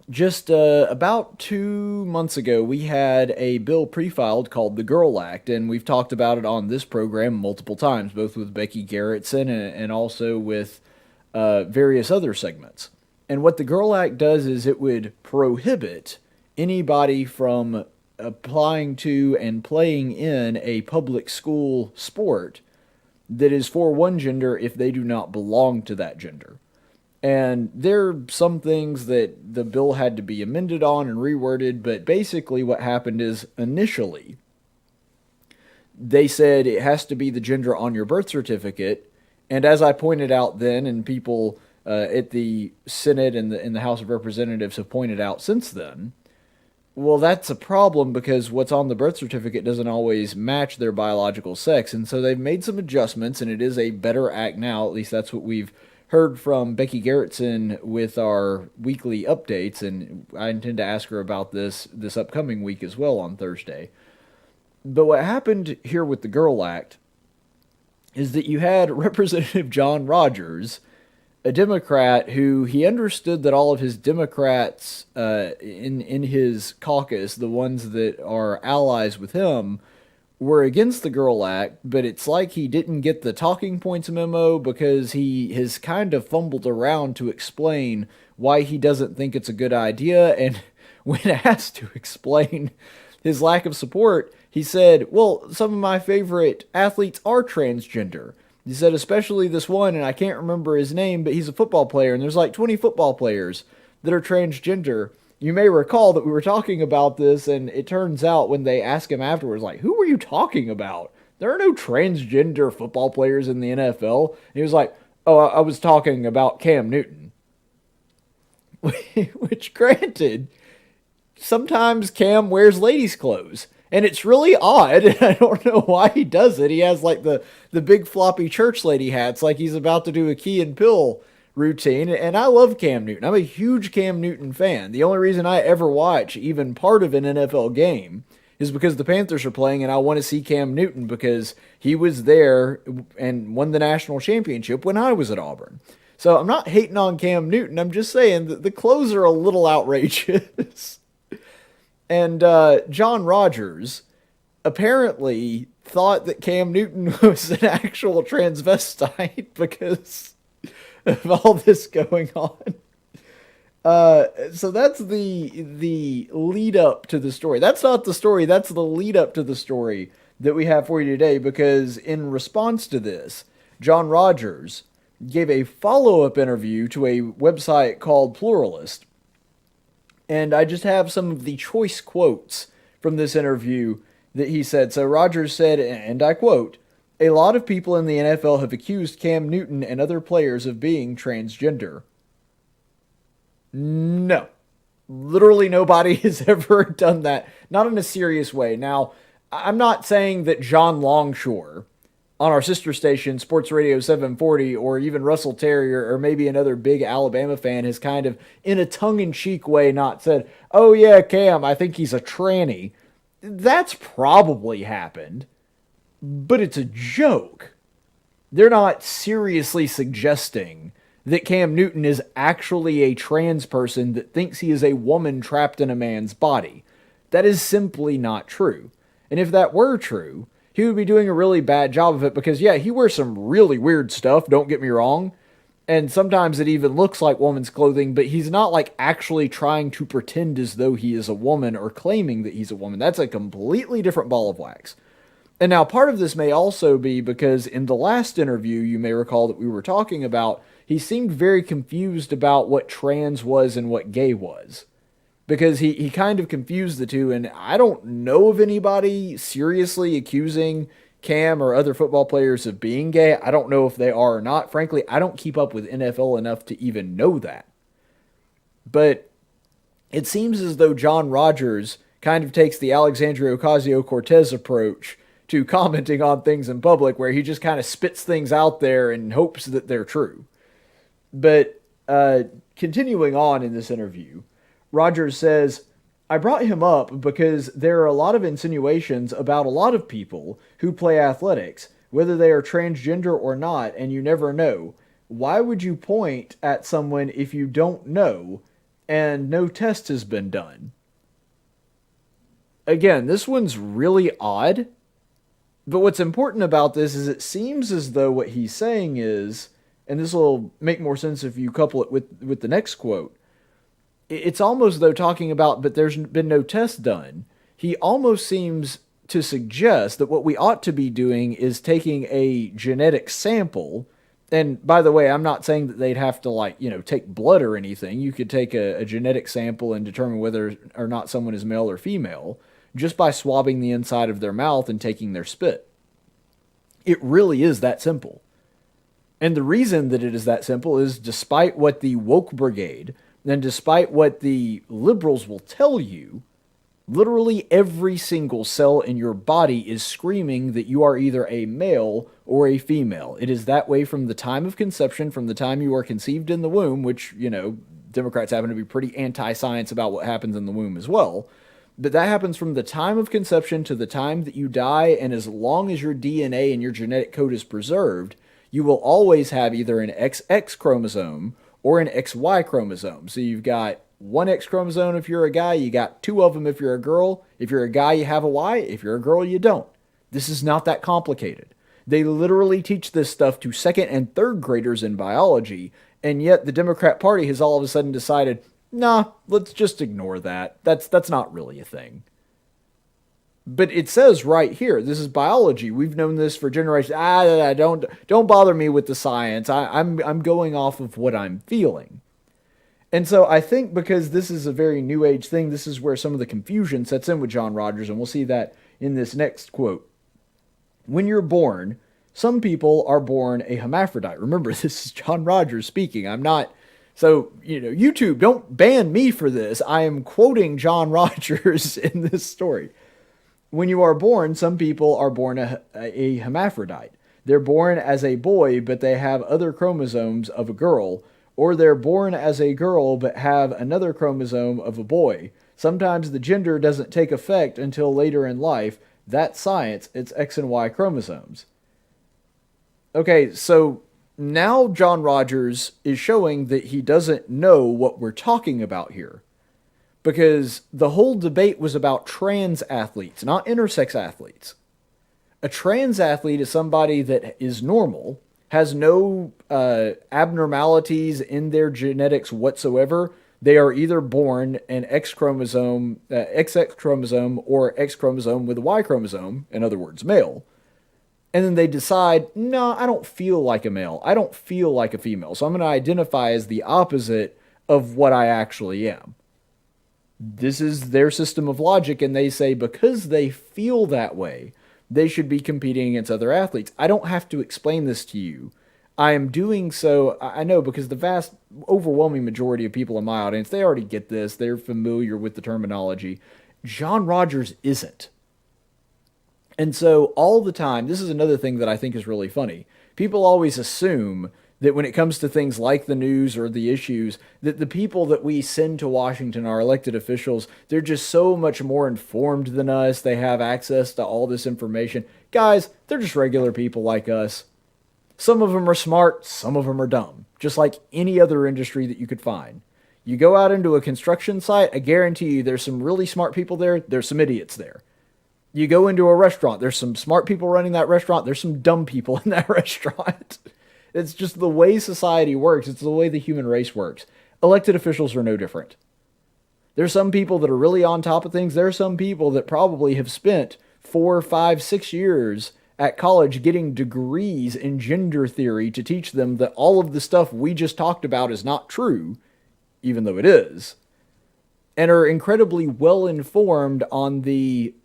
Just about 2 months ago, we had a bill pre-filed called the Girl Act, and we've talked about it on this program multiple times, both with Becky Garrettson and also with various other segments. And what the Girl Act does is it would prohibit anybody from applying to and playing in a public school sport that is for one gender if they do not belong to that gender. And there are some things that the bill had to be amended on and reworded, but basically what happened is initially they said it has to be the gender on your birth certificate. And as I pointed out then, and people at the Senate and in the House of Representatives have pointed out since then, well, that's a problem because what's on the birth certificate doesn't always match their biological sex. And so they've made some adjustments, and it is a better act now. At least that's what we've heard from Becky Garrettson with our weekly updates, and I intend to ask her about this upcoming week as well on Thursday. But what happened here with the Girl Act is that you had Representative John Rogers, a Democrat who he understood that all of his Democrats in his caucus, the ones that are allies with him, were against the Girl Act, but it's like he didn't get the talking points memo because he has kind of fumbled around to explain why he doesn't think it's a good idea. And when asked to explain his lack of support, he said, well, some of my favorite athletes are transgender. He said, especially this one, and I can't remember his name, but he's a football player, and there's like 20 football players that are transgender. You may recall that we were talking about this, and it turns out when they ask him afterwards, like, who were you talking about? There are no transgender football players in the NFL. And he was like, oh, I was talking about Cam Newton. Which, granted, sometimes Cam wears ladies' clothes. And it's really odd, and I don't know why he does it. He has, like, the big floppy church lady hats, like he's about to do a Key and Peele routine, and I love Cam Newton. I'm a huge Cam Newton fan. The only reason I ever watch even part of an NFL game is because the Panthers are playing, and I want to see Cam Newton because he was there and won the national championship when I was at Auburn. So I'm not hating on Cam Newton. I'm just saying that the clothes are a little outrageous. And John Rogers apparently thought that Cam Newton was an actual transvestite because of all this going on. So that's the lead up to the story. That's not the story, that's the lead up to the story that we have for you today, because in response to this, John Rogers gave a follow-up interview to a website called Pluralist. And I just have some of the choice quotes from this interview that he said. So Rogers said, and I quote, "A lot of people in the NFL have accused Cam Newton and other players of being transgender." No. Literally nobody has ever done that. Not in a serious way. Now, I'm not saying that John Longshore on our sister station, Sports Radio 740, or even Russell Terrier, or maybe another big Alabama fan has kind of, in a tongue-in-cheek way, not said, oh yeah, Cam, I think he's a tranny. That's probably happened, but it's a joke. They're not seriously suggesting that Cam Newton is actually a trans person that thinks he is a woman trapped in a man's body. That is simply not true. And if that were true, he would be doing a really bad job of it because, yeah, he wears some really weird stuff, don't get me wrong. And sometimes it even looks like woman's clothing, but he's not like actually trying to pretend as though he is a woman or claiming that he's a woman. That's a completely different ball of wax. And now part of this may also be because in the last interview, you may recall that we were talking about, he seemed very confused about what trans was and what gay was. Because he kind of confused the two, and I don't know of anybody seriously accusing Cam or other football players of being gay. I don't know if they are or not. Frankly, I don't keep up with NFL enough to even know that. But it seems as though John Rogers kind of takes the Alexandria Ocasio-Cortez approach to commenting on things in public, where he just kind of spits things out there and hopes that they're true. But continuing on in this interview, Rogers says, I brought him up because there are a lot of insinuations about a lot of people who play athletics, whether they are transgender or not, and you never know. Why would you point at someone if you don't know? and no test has been done. Again, this one's really odd, but what's important about this is it seems as though what he's saying is, and this will make more sense if you couple it with the next quote, it's almost though talking about, but there's been no test done. He almost seems to suggest that what we ought to be doing is taking a genetic sample. And by the way, I'm not saying that they'd have to take blood or anything. You could take a genetic sample and determine whether or not someone is male or female just by swabbing the inside of their mouth and taking their spit. It really is that simple. And the reason that it is that simple is despite what the woke brigade and despite what the liberals will tell you, literally every single cell in your body is screaming that you are either a male or a female. It is that way from the time of conception, from the time you are conceived in the womb, which, Democrats happen to be pretty anti-science about what happens in the womb as well. But that happens from the time of conception to the time that you die, and as long as your DNA and your genetic code is preserved, you will always have either an XX chromosome or an XY chromosome. So you've got one X chromosome if you're a guy, you got two of them if you're a girl. If you're a guy, you have a Y. If you're a girl, you don't. This is not that complicated. They literally teach this stuff to second and third graders in biology, and yet the Democrat Party has all of a sudden decided, nah, let's just ignore that. That's not really a thing. But it says right here, this is biology. We've known this for generations. Don't bother me with the science. I'm going off of what I'm feeling. And so I think because this is a very new age thing, this is where some of the confusion sets in with John Rogers, and we'll see that in this next quote. When you're born, some people are born a hermaphrodite. Remember, this is John Rogers speaking. I'm not... So, YouTube, don't ban me for this. I am quoting John Rogers in this story. When you are born, some people are born a hermaphrodite. They're born as a boy, but they have other chromosomes of a girl, or they're born as a girl, but have another chromosome of a boy. Sometimes the gender doesn't take effect until later in life. That's science. It's X and Y chromosomes. Okay, so now John Rogers is showing that he doesn't know what we're talking about here. Because the whole debate was about trans athletes, not intersex athletes. A trans athlete is somebody that is normal, has no abnormalities in their genetics whatsoever. They are either born an X chromosome, XX chromosome, or X chromosome with a Y chromosome, in other words, male. And then they decide, no, I don't feel like a male. I don't feel like a female. So I'm going to identify as the opposite of what I actually am. This is their system of logic, and they say because they feel that way, they should be competing against other athletes. I don't have to explain this to you. I am doing so, I know, because the vast, overwhelming majority of people in my audience, they already get this. They're familiar with the terminology. John Rogers isn't. And so all the time, this is another thing that I think is really funny. People always assume that when it comes to things like the news or the issues, that the people that we send to Washington, our elected officials, they're just so much more informed than us. They have access to all this information. Guys, they're just regular people like us. Some of them are smart, some of them are dumb, just like any other industry that you could find. You go out into a construction site, I guarantee you there's some really smart people there, there's some idiots there. You go into a restaurant, there's some smart people running that restaurant, there's some dumb people in that restaurant. It's just the way society works. It's the way the human race works. Elected officials are no different. There's some people that are really on top of things. There are some people that probably have spent 4, 5, 6 years at college getting degrees in gender theory to teach them that all of the stuff we just talked about is not true, even though it is, and are incredibly well informed on the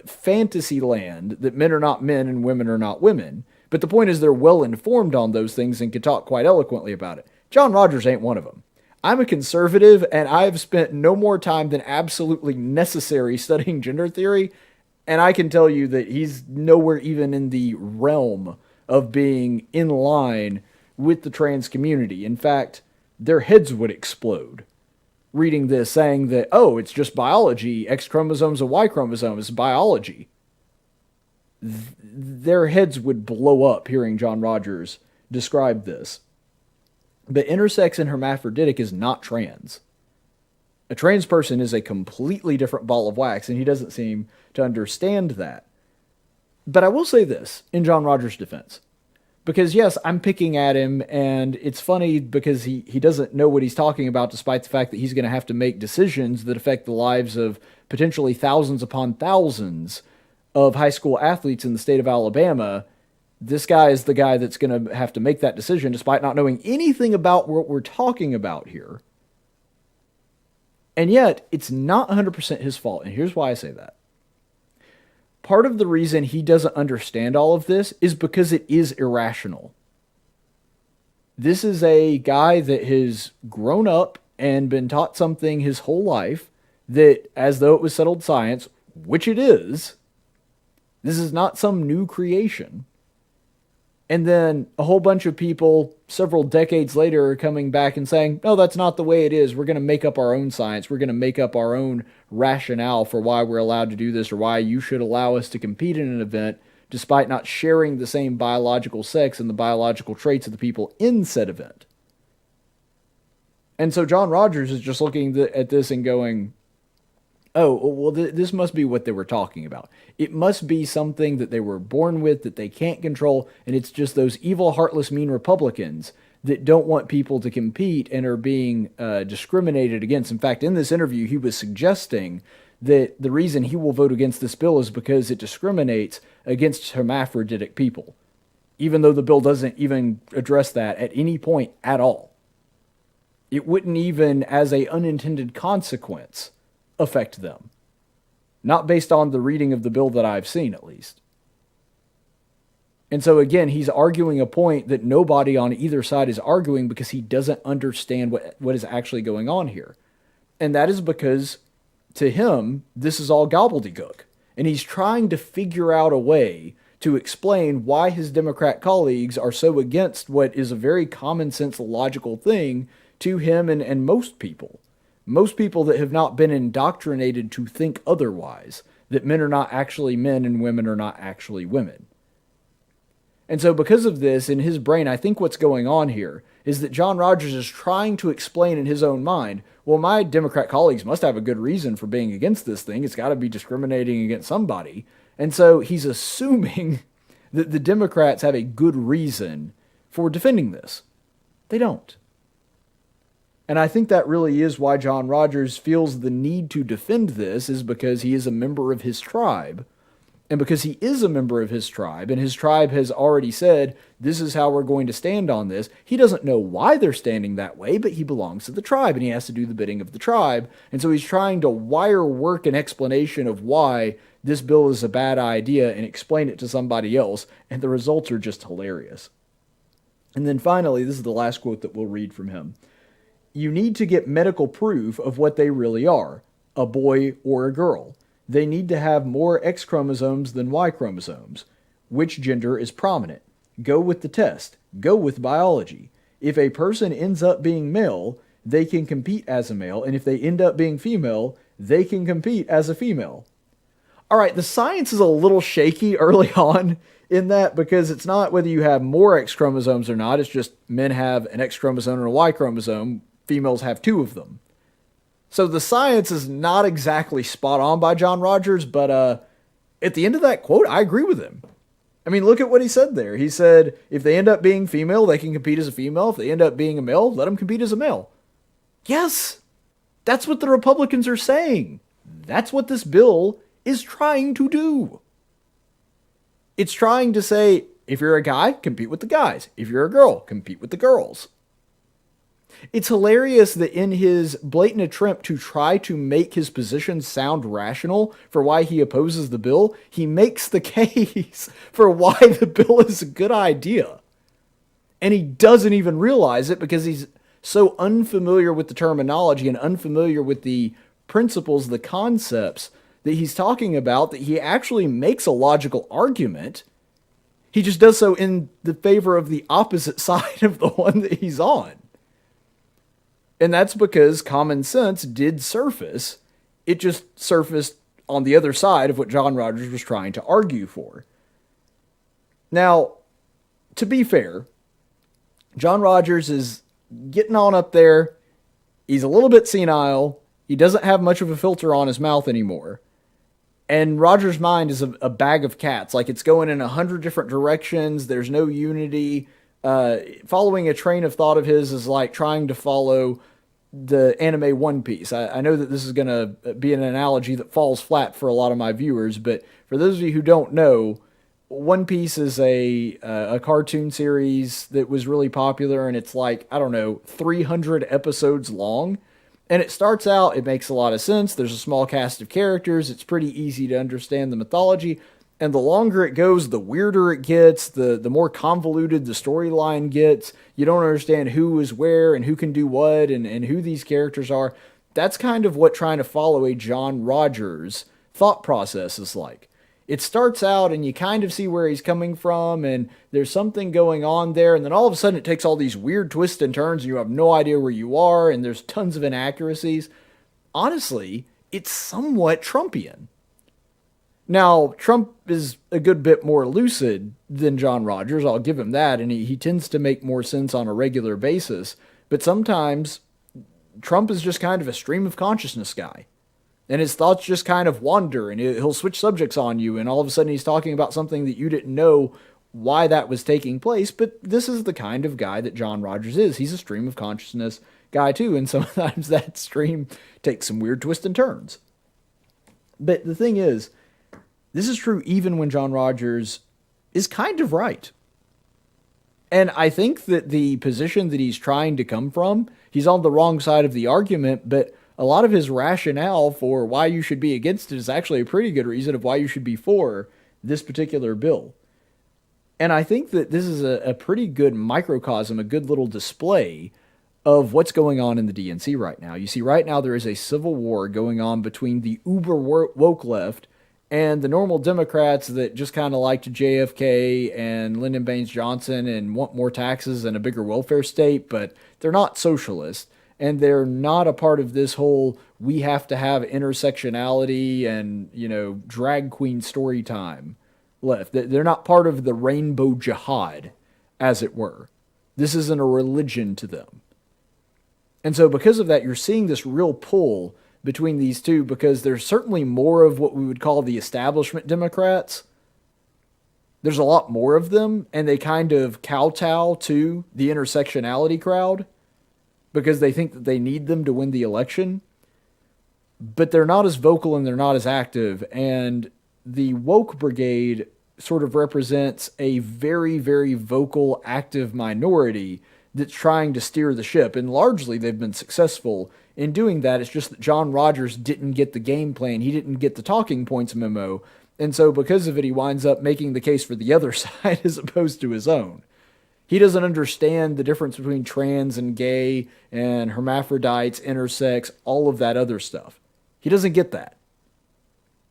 fantasy land that men are not men and women are not women. But the point is they're well informed on those things and can talk quite eloquently about it. John Rogers ain't one of them. I'm a conservative, and I've spent no more time than absolutely necessary studying gender theory, and I can tell you that he's nowhere even in the realm of being in line with the trans community. In fact, their heads would explode reading this, saying that, oh, it's just biology, X chromosomes and Y chromosomes, biology. Their heads would blow up hearing John Rogers describe this. But intersex and hermaphroditic is not trans. A trans person is a completely different ball of wax, and he doesn't seem to understand that. But I will say this in John Rogers' defense. Because, yes, I'm picking at him, and it's funny because he doesn't know what he's talking about, despite the fact that he's going to have to make decisions that affect the lives of potentially thousands upon thousands of high school athletes in the state of Alabama. This guy is the guy that's going to have to make that decision, despite not knowing anything about what we're talking about here. And yet, it's not 100% his fault, and here's why I say that. Part of the reason he doesn't understand all of this is because it is irrational. This is a guy that has grown up and been taught something his whole life that, as though it was settled science, which it is, this is not some new creation. And then a whole bunch of people several decades later are coming back and saying, no, that's not the way it is. We're going to make up our own science. We're going to make up our own rationale for why we're allowed to do this or why you should allow us to compete in an event despite not sharing the same biological sex and the biological traits of the people in said event. And so John Rogers is just looking at this and going, oh, well, this must be what they were talking about. It must be something that they were born with that they can't control, and it's just those evil, heartless, mean Republicans that don't want people to compete and are being discriminated against. In fact, in this interview, he was suggesting that the reason he will vote against this bill is because it discriminates against hermaphroditic people, even though the bill doesn't even address that at any point at all. It wouldn't even, as an unintended consequence, affect them. Not based on the reading of the bill that I've seen, at least. And so again, he's arguing a point that nobody on either side is arguing because he doesn't understand what is actually going on here. And that is because, to him, this is all gobbledygook. And he's trying to figure out a way to explain why his Democrat colleagues are so against what is a very common sense, logical thing to him and most people. Most people that have not been indoctrinated to think otherwise, that men are not actually men and women are not actually women. And so because of this, in his brain, I think what's going on here is that John Rogers is trying to explain in his own mind, well, my Democrat colleagues must have a good reason for being against this thing. It's got to be discriminating against somebody. And so he's assuming that the Democrats have a good reason for defending this. They don't. And I think that really is why John Rogers feels the need to defend this, is because he is a member of his tribe. And because he is a member of his tribe, and his tribe has already said, this is how we're going to stand on this, he doesn't know why they're standing that way, but he belongs to the tribe, and he has to do the bidding of the tribe. And so he's trying to wire work an explanation of why this bill is a bad idea and explain it to somebody else, and the results are just hilarious. And then finally, this is the last quote that we'll read from him. You need to get medical proof of what they really are, a boy or a girl. They need to have more X chromosomes than Y chromosomes. Which gender is prominent? Go with the test. Go with biology. If a person ends up being male, they can compete as a male, and if they end up being female, they can compete as a female. All right, the science is a little shaky early on in that, because it's not whether you have more X chromosomes or not, it's just men have an X chromosome and a Y chromosome. Females have two of them. So the science is not exactly spot on by John Rogers, but at the end of that quote, I agree with him. I mean, look at what he said there. He said, if they end up being female, they can compete as a female. If they end up being a male, let them compete as a male. Yes, that's what the Republicans are saying. That's what this bill is trying to do. It's trying to say, if you're a guy, compete with the guys. If you're a girl, compete with the girls. It's hilarious that in his blatant attempt to try to make his position sound rational for why he opposes the bill, he makes the case for why the bill is a good idea. And he doesn't even realize it because he's so unfamiliar with the terminology and unfamiliar with the principles, the concepts that he's talking about, that he actually makes a logical argument. He just does so in the favor of the opposite side of the one that he's on. And that's because common sense did surface. It just surfaced on the other side of what John Rogers was trying to argue for. Now, to be fair, John Rogers is getting on up there. He's a little bit senile. He doesn't have much of a filter on his mouth anymore. And Roger's mind is a bag of cats. Like, it's going in 100 different directions. There's no unity. Following a train of thought of his is like trying to follow the anime One Piece. I know that this is going to be an analogy that falls flat for a lot of my viewers, but for those of you who don't know, One Piece is a cartoon series that was really popular, and it's like, I don't know, 300 episodes long. And it starts out, it makes a lot of sense. There's a small cast of characters. It's pretty easy to understand the mythology. And the longer it goes, the weirder it gets, the more convoluted the storyline gets. You don't understand who is where and who can do what and who these characters are. That's kind of what trying to follow a John Rogers thought process is like. It starts out and you kind of see where he's coming from and there's something going on there, and then all of a sudden it takes all these weird twists and turns and you have no idea where you are and there's tons of inaccuracies. Honestly, it's somewhat Trumpian. Now, Trump is a good bit more lucid than John Rogers, I'll give him that, and he tends to make more sense on a regular basis, but sometimes Trump is just kind of a stream of consciousness guy. And his thoughts just kind of wander, and he'll switch subjects on you, and all of a sudden he's talking about something that you didn't know why that was taking place, but this is the kind of guy that John Rogers is. He's a stream of consciousness guy too, and sometimes that stream takes some weird twists and turns. But the thing is, this is true even when John Rogers is kind of right. And I think that the position that he's trying to come from, he's on the wrong side of the argument, but a lot of his rationale for why you should be against it is actually a pretty good reason of why you should be for this particular bill. And I think that this is a pretty good microcosm, a good little display of what's going on in the DNC right now. You see, right now there is a civil war going on between the uber woke left and the normal Democrats that just kind of liked JFK and Lyndon Baines Johnson and want more taxes and a bigger welfare state, but they're not socialist. And they're not a part of this whole, we have to have intersectionality and, drag queen story time left. They're not part of the rainbow jihad, as it were. This isn't a religion to them. And so because of that, you're seeing this real pull between these two, because there's certainly more of what we would call the establishment Democrats. There's a lot more of them, and they kind of kowtow to the intersectionality crowd, because they think that they need them to win the election, but they're not as vocal and they're not as active. And the woke brigade sort of represents a very, very vocal, active minority that's trying to steer the ship. And largely they've been successful in doing that. It's just that John Rogers didn't get the game plan. He didn't get the talking points memo. And so because of it, he winds up making the case for the other side as opposed to his own. He doesn't understand the difference between trans and gay and hermaphrodites, intersex, all of that other stuff. He doesn't get that.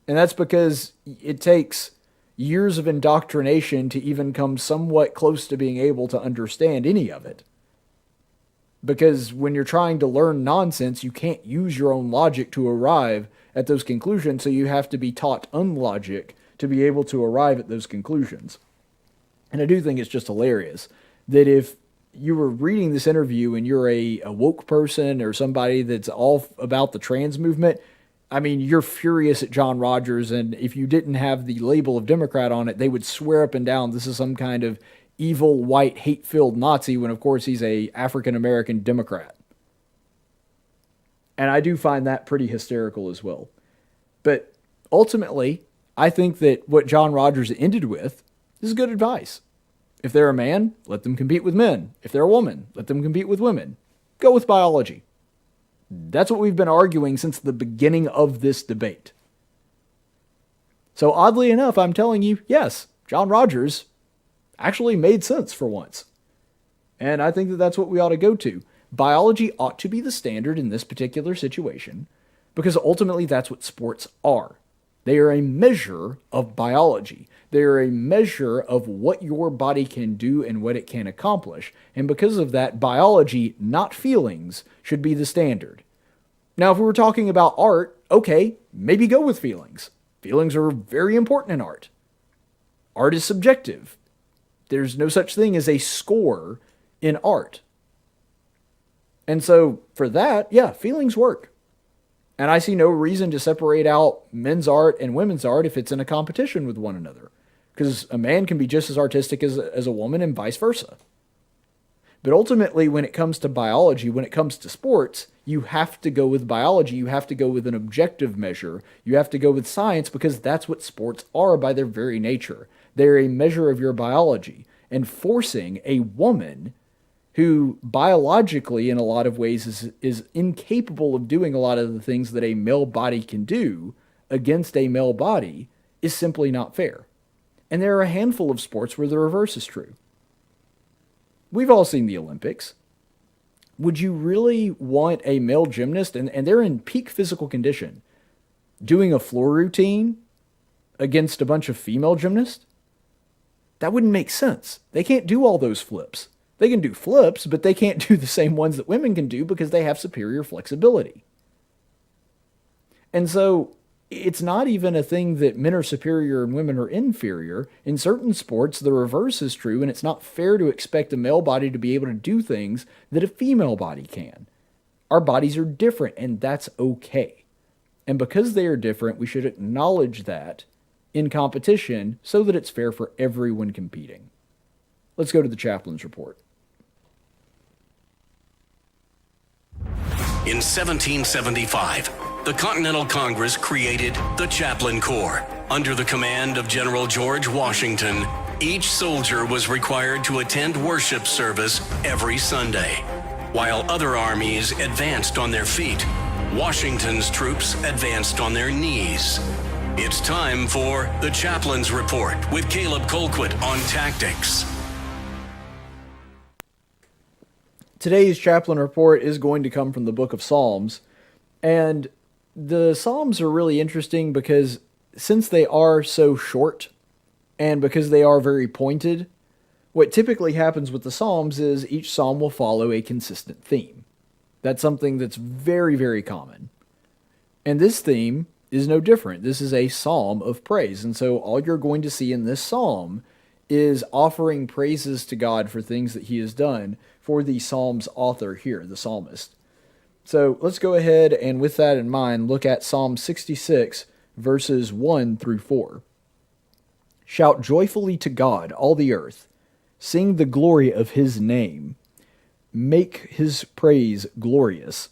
And that's because it takes years of indoctrination to even come somewhat close to being able to understand any of it. Because when you're trying to learn nonsense, you can't use your own logic to arrive at those conclusions, so you have to be taught unlogic to be able to arrive at those conclusions. And I do think it's just hilarious that if you were reading this interview and you're a woke person or somebody that's all about the trans movement, I mean, you're furious at John Rogers, and if you didn't have the label of Democrat on it, they would swear up and down this is some kind of evil, white, hate-filled Nazi, when of course he's a African-American Democrat. And I do find that pretty hysterical as well. But ultimately, I think that what John Rogers ended with is good advice. If they're a man, let them compete with men. If they're a woman, let them compete with women. Go with biology. That's what we've been arguing since the beginning of this debate. So oddly enough, I'm telling you, yes, John Rogers actually made sense for once. And I think that that's what we ought to go to. Biology ought to be the standard in this particular situation, because ultimately that's what sports are. They are a measure of biology. They are a measure of what your body can do and what it can accomplish. And because of that, biology, not feelings, should be the standard. Now, if we were talking about art, okay, maybe go with feelings. Feelings are very important in art. Art is subjective. There's no such thing as a score in art. And so, for that, yeah, feelings work. And I see no reason to separate out men's art and women's art if it's in a competition with one another. Because a man can be just as artistic as a woman and vice versa. But ultimately, when it comes to biology, when it comes to sports, you have to go with biology. You have to go with an objective measure. You have to go with science because that's what sports are by their very nature. They're a measure of your biology. And forcing a woman who biologically, in a lot of ways, is incapable of doing a lot of the things that a male body can do against a male body is simply not fair. And there are a handful of sports where the reverse is true. We've all seen the Olympics. Would you really want a male gymnast, and they're in peak physical condition, doing a floor routine against a bunch of female gymnasts? That wouldn't make sense. They can't do all those flips. They can do flips, but they can't do the same ones that women can do because they have superior flexibility. And so it's not even a thing that men are superior and women are inferior. In certain sports, the reverse is true, and it's not fair to expect a male body to be able to do things that a female body can. Our bodies are different, and that's okay. And because they are different, we should acknowledge that in competition so that it's fair for everyone competing. Let's go to the chaplain's report. In 1775, the Continental Congress created the Chaplain Corps. Under the command of General George Washington, each soldier was required to attend worship service every Sunday. While other armies advanced on their feet, Washington's troops advanced on their knees. It's time for the Chaplain's Report with Caleb Colquitt on tactics. Today's chaplain report is going to come from the book of Psalms, and the Psalms are really interesting because since they are so short and because they are very pointed, what typically happens with the Psalms is each psalm will follow a consistent theme. That's something that's very, very common. And this theme is no different. This is a psalm of praise, and so all you're going to see in this psalm is offering praises to God for things that he has done for the psalm's author here, the psalmist. So let's go ahead and with that in mind, look at Psalm 66, verses 1 through 4. Shout joyfully to God, all the earth. Sing the glory of his name. Make his praise glorious.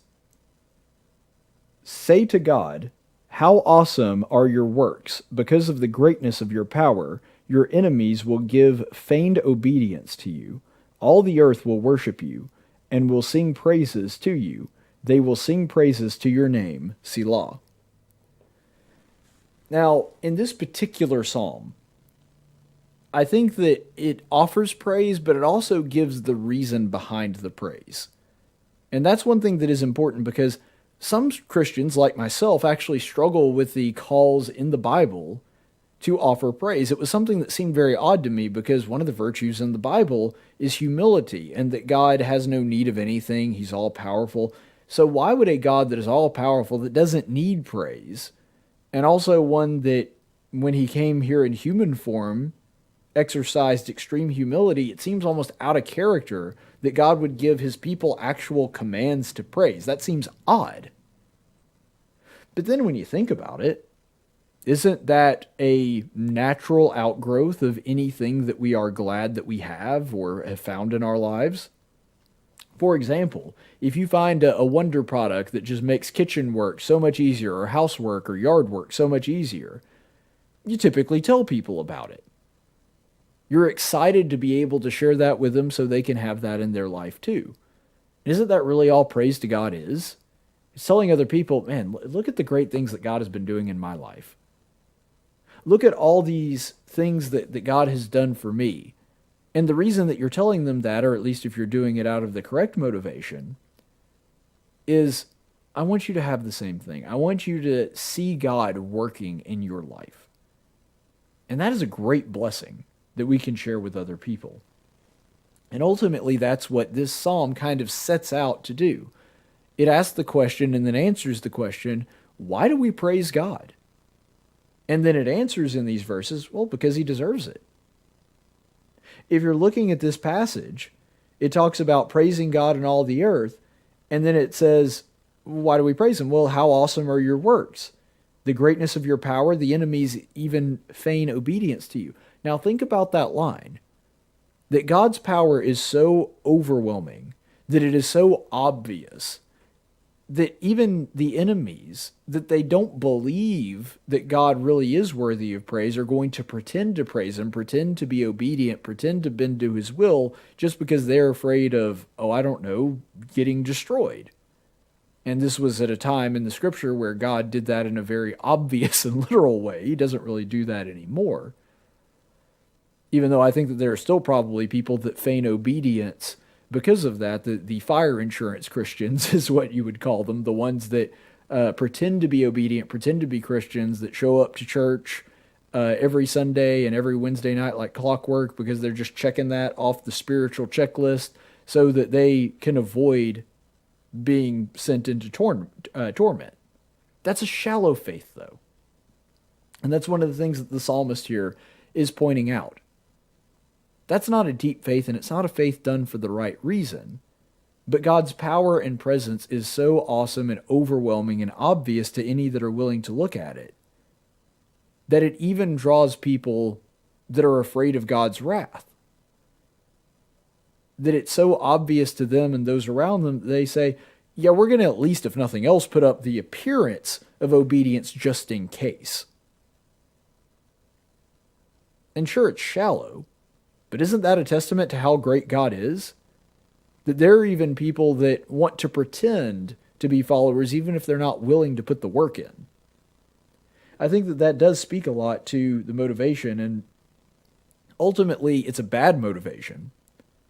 Say to God, how awesome are your works! Because of the greatness of your power, your enemies will give feigned obedience to you. All the earth will worship you, and will sing praises to you. They will sing praises to your name, Selah. Now, in this particular psalm, I think that it offers praise, but it also gives the reason behind the praise. And that's one thing that is important because some Christians, like myself, actually struggle with the calls in the Bible to offer praise. It was something that seemed very odd to me because one of the virtues in the Bible is humility and that God has no need of anything. He's all powerful. So why would a God that is all powerful, that doesn't need praise, and also one that when he came here in human form exercised extreme humility, it seems almost out of character that God would give his people actual commands to praise. That seems odd. But then when you think about it, isn't that a natural outgrowth of anything that we are glad that we have or have found in our lives? For example, if you find a wonder product that just makes kitchen work so much easier, or housework or yard work so much easier, you typically tell people about it. You're excited to be able to share that with them so they can have that in their life too. Isn't that really all praise to God is? It's telling other people, man, look at the great things that God has been doing in my life. Look at all these things that God has done for me. And the reason that you're telling them that, or at least if you're doing it out of the correct motivation, is I want you to have the same thing. I want you to see God working in your life. And that is a great blessing that we can share with other people. And ultimately, that's what this psalm kind of sets out to do. It asks the question and then answers the question, why do we praise God? And then it answers in these verses, well, because he deserves it. If you're looking at this passage, it talks about praising God in all the earth, and then it says, why do we praise him? Well, how awesome are your works? The greatness of your power, the enemies even feign obedience to you. Now think about that line. That God's power is so overwhelming, that it is so obvious, that even the enemies, that they don't believe that God really is worthy of praise, are going to pretend to praise him, pretend to be obedient, pretend to bend to his will, just because they're afraid of, getting destroyed. And this was at a time in the scripture where God did that in a very obvious and literal way. He doesn't really do that anymore. Even though I think that there are still probably people that feign obedience because of that. The fire insurance Christians is what you would call them. The ones that pretend to be obedient, pretend to be Christians, that show up to church every Sunday and every Wednesday night like clockwork because they're just checking that off the spiritual checklist so that they can avoid being sent into torment. That's a shallow faith, though. And that's one of the things that the psalmist here is pointing out. That's not a deep faith, and it's not a faith done for the right reason. But God's power and presence is so awesome and overwhelming and obvious to any that are willing to look at it, that it even draws people that are afraid of God's wrath. That it's so obvious to them and those around them that they say, yeah, we're going to at least, if nothing else, put up the appearance of obedience just in case. And sure, it's shallow, but isn't that a testament to how great God is? That there are even people that want to pretend to be followers even if they're not willing to put the work in. I think that that does speak a lot to the motivation, and ultimately it's a bad motivation.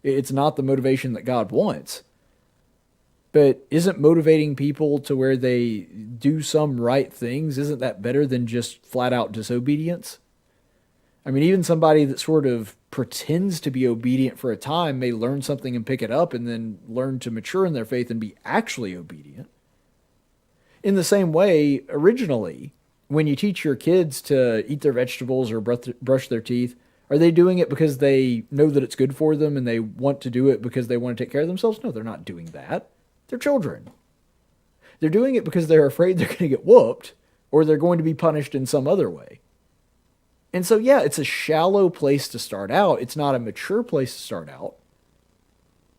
It's not the motivation that God wants. But isn't motivating people to where they do some right things, isn't that better than just flat out disobedience? I mean, even somebody that sort of pretends to be obedient for a time may learn something and pick it up and then learn to mature in their faith and be actually obedient. In the same way, originally, when you teach your kids to eat their vegetables or brush their teeth, are they doing it because they know that it's good for them and they want to do it because they want to take care of themselves? No, they're not doing that. They're children. They're doing it because they're afraid they're going to get whooped or they're going to be punished in some other way. And so, yeah, it's a shallow place to start out. It's not a mature place to start out.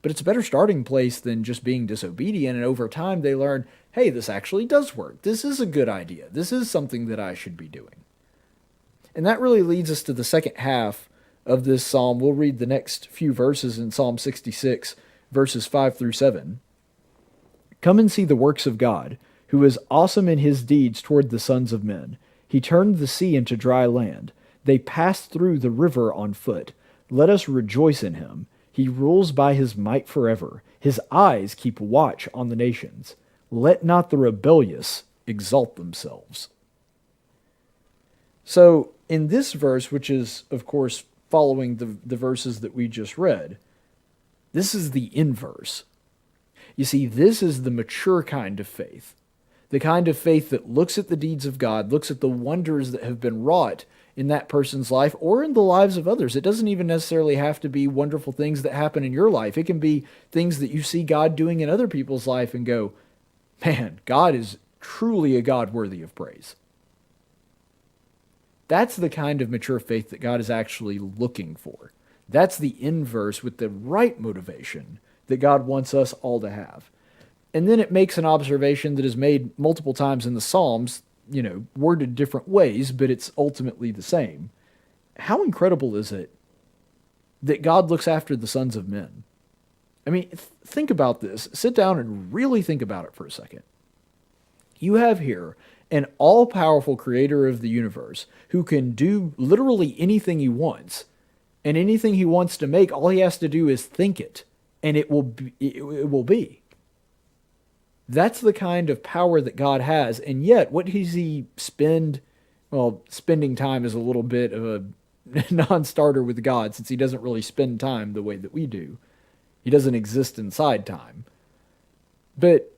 But it's a better starting place than just being disobedient. And over time, they learn, hey, this actually does work. This is a good idea. This is something that I should be doing. And that really leads us to the second half of this psalm. We'll read the next few verses in Psalm 66, verses 5 through 7. Come and see the works of God, who is awesome in his deeds toward the sons of men. He turned the sea into dry land. They passed through the river on foot. Let us rejoice in him. He rules by his might forever. His eyes keep watch on the nations. Let not the rebellious exalt themselves. So, in this verse, which is, of course, following the verses that we just read, this is the inverse. You see, this is the mature kind of faith. The kind of faith that looks at the deeds of God, looks at the wonders that have been wrought in that person's life or in the lives of others. It doesn't even necessarily have to be wonderful things that happen in your life. It can be things that you see God doing in other people's life and go, man, God is truly a God worthy of praise. That's the kind of mature faith that God is actually looking for. That's the inverse with the right motivation that God wants us all to have. And then it makes an observation that is made multiple times in the Psalms, worded different ways, but it's ultimately the same. How incredible is it that God looks after the sons of men? I mean, think about this. Sit down and really think about it for a second. You have here an all-powerful creator of the universe who can do literally anything he wants. And anything he wants to make, all he has to do is think it, and it will be. That's the kind of power that God has, and yet, what does he spend? Well, spending time is a little bit of a non-starter with God, since he doesn't really spend time the way that we do. He doesn't exist inside time. But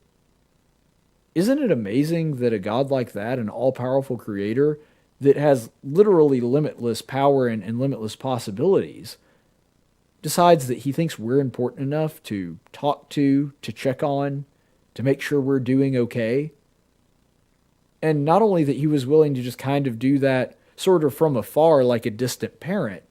isn't it amazing that a God like that, an all-powerful creator, that has literally limitless power and limitless possibilities, decides that he thinks we're important enough to talk to check on, to make sure we're doing okay. And not only that he was willing to just kind of do that sort of from afar like a distant parent,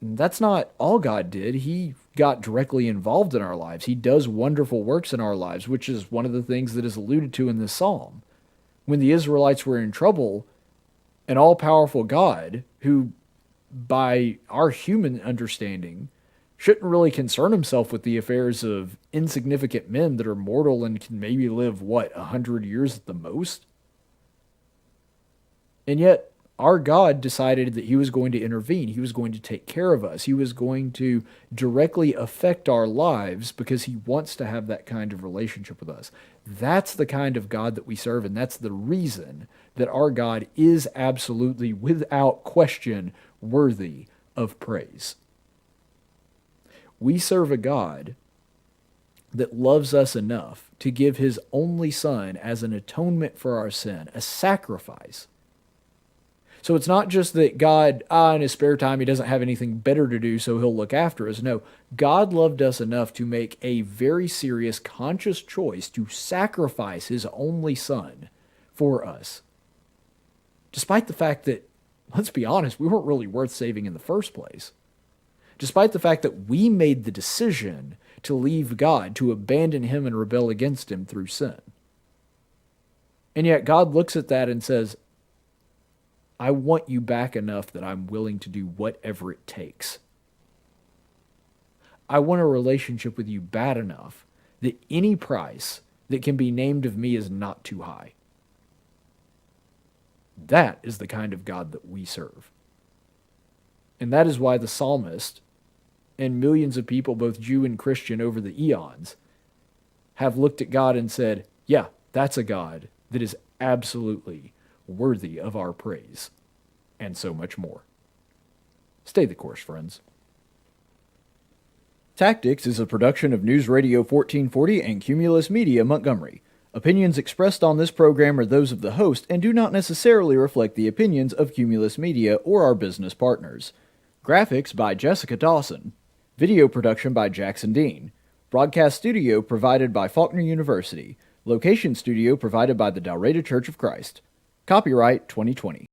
that's not all God did. He got directly involved in our lives. He does wonderful works in our lives, which is one of the things that is alluded to in this psalm. When the Israelites were in trouble, an all-powerful God, who by our human understanding shouldn't really concern himself with the affairs of insignificant men that are mortal and can maybe live, 100 years at the most? And yet, our God decided that he was going to intervene. He was going to take care of us. He was going to directly affect our lives because he wants to have that kind of relationship with us. That's the kind of God that we serve, and that's the reason that our God is absolutely, without question, worthy of praise. We serve a God that loves us enough to give his only Son as an atonement for our sin, a sacrifice. So it's not just that God, in his spare time, he doesn't have anything better to do, so he'll look after us. No, God loved us enough to make a very serious, conscious choice to sacrifice his only Son for us. Despite the fact that, let's be honest, we weren't really worth saving in the first place. Despite the fact that we made the decision to leave God, to abandon him and rebel against him through sin. And yet God looks at that and says, I want you back enough that I'm willing to do whatever it takes. I want a relationship with you bad enough that any price that can be named of me is not too high. That is the kind of God that we serve. And that is why the psalmist and millions of people, both Jew and Christian over the eons, have looked at God and said, yeah, that's a God that is absolutely worthy of our praise, and so much more. Stay the course, friends. Tactics is a production of News Radio 1440 and Cumulus Media Montgomery. Opinions expressed on this program are those of the host and do not necessarily reflect the opinions of Cumulus Media or our business partners. Graphics by Jessica Dawson. Video production by Jackson Dean. Broadcast studio provided by Faulkner University. Location studio provided by the Dalraida Church of Christ. Copyright 2020.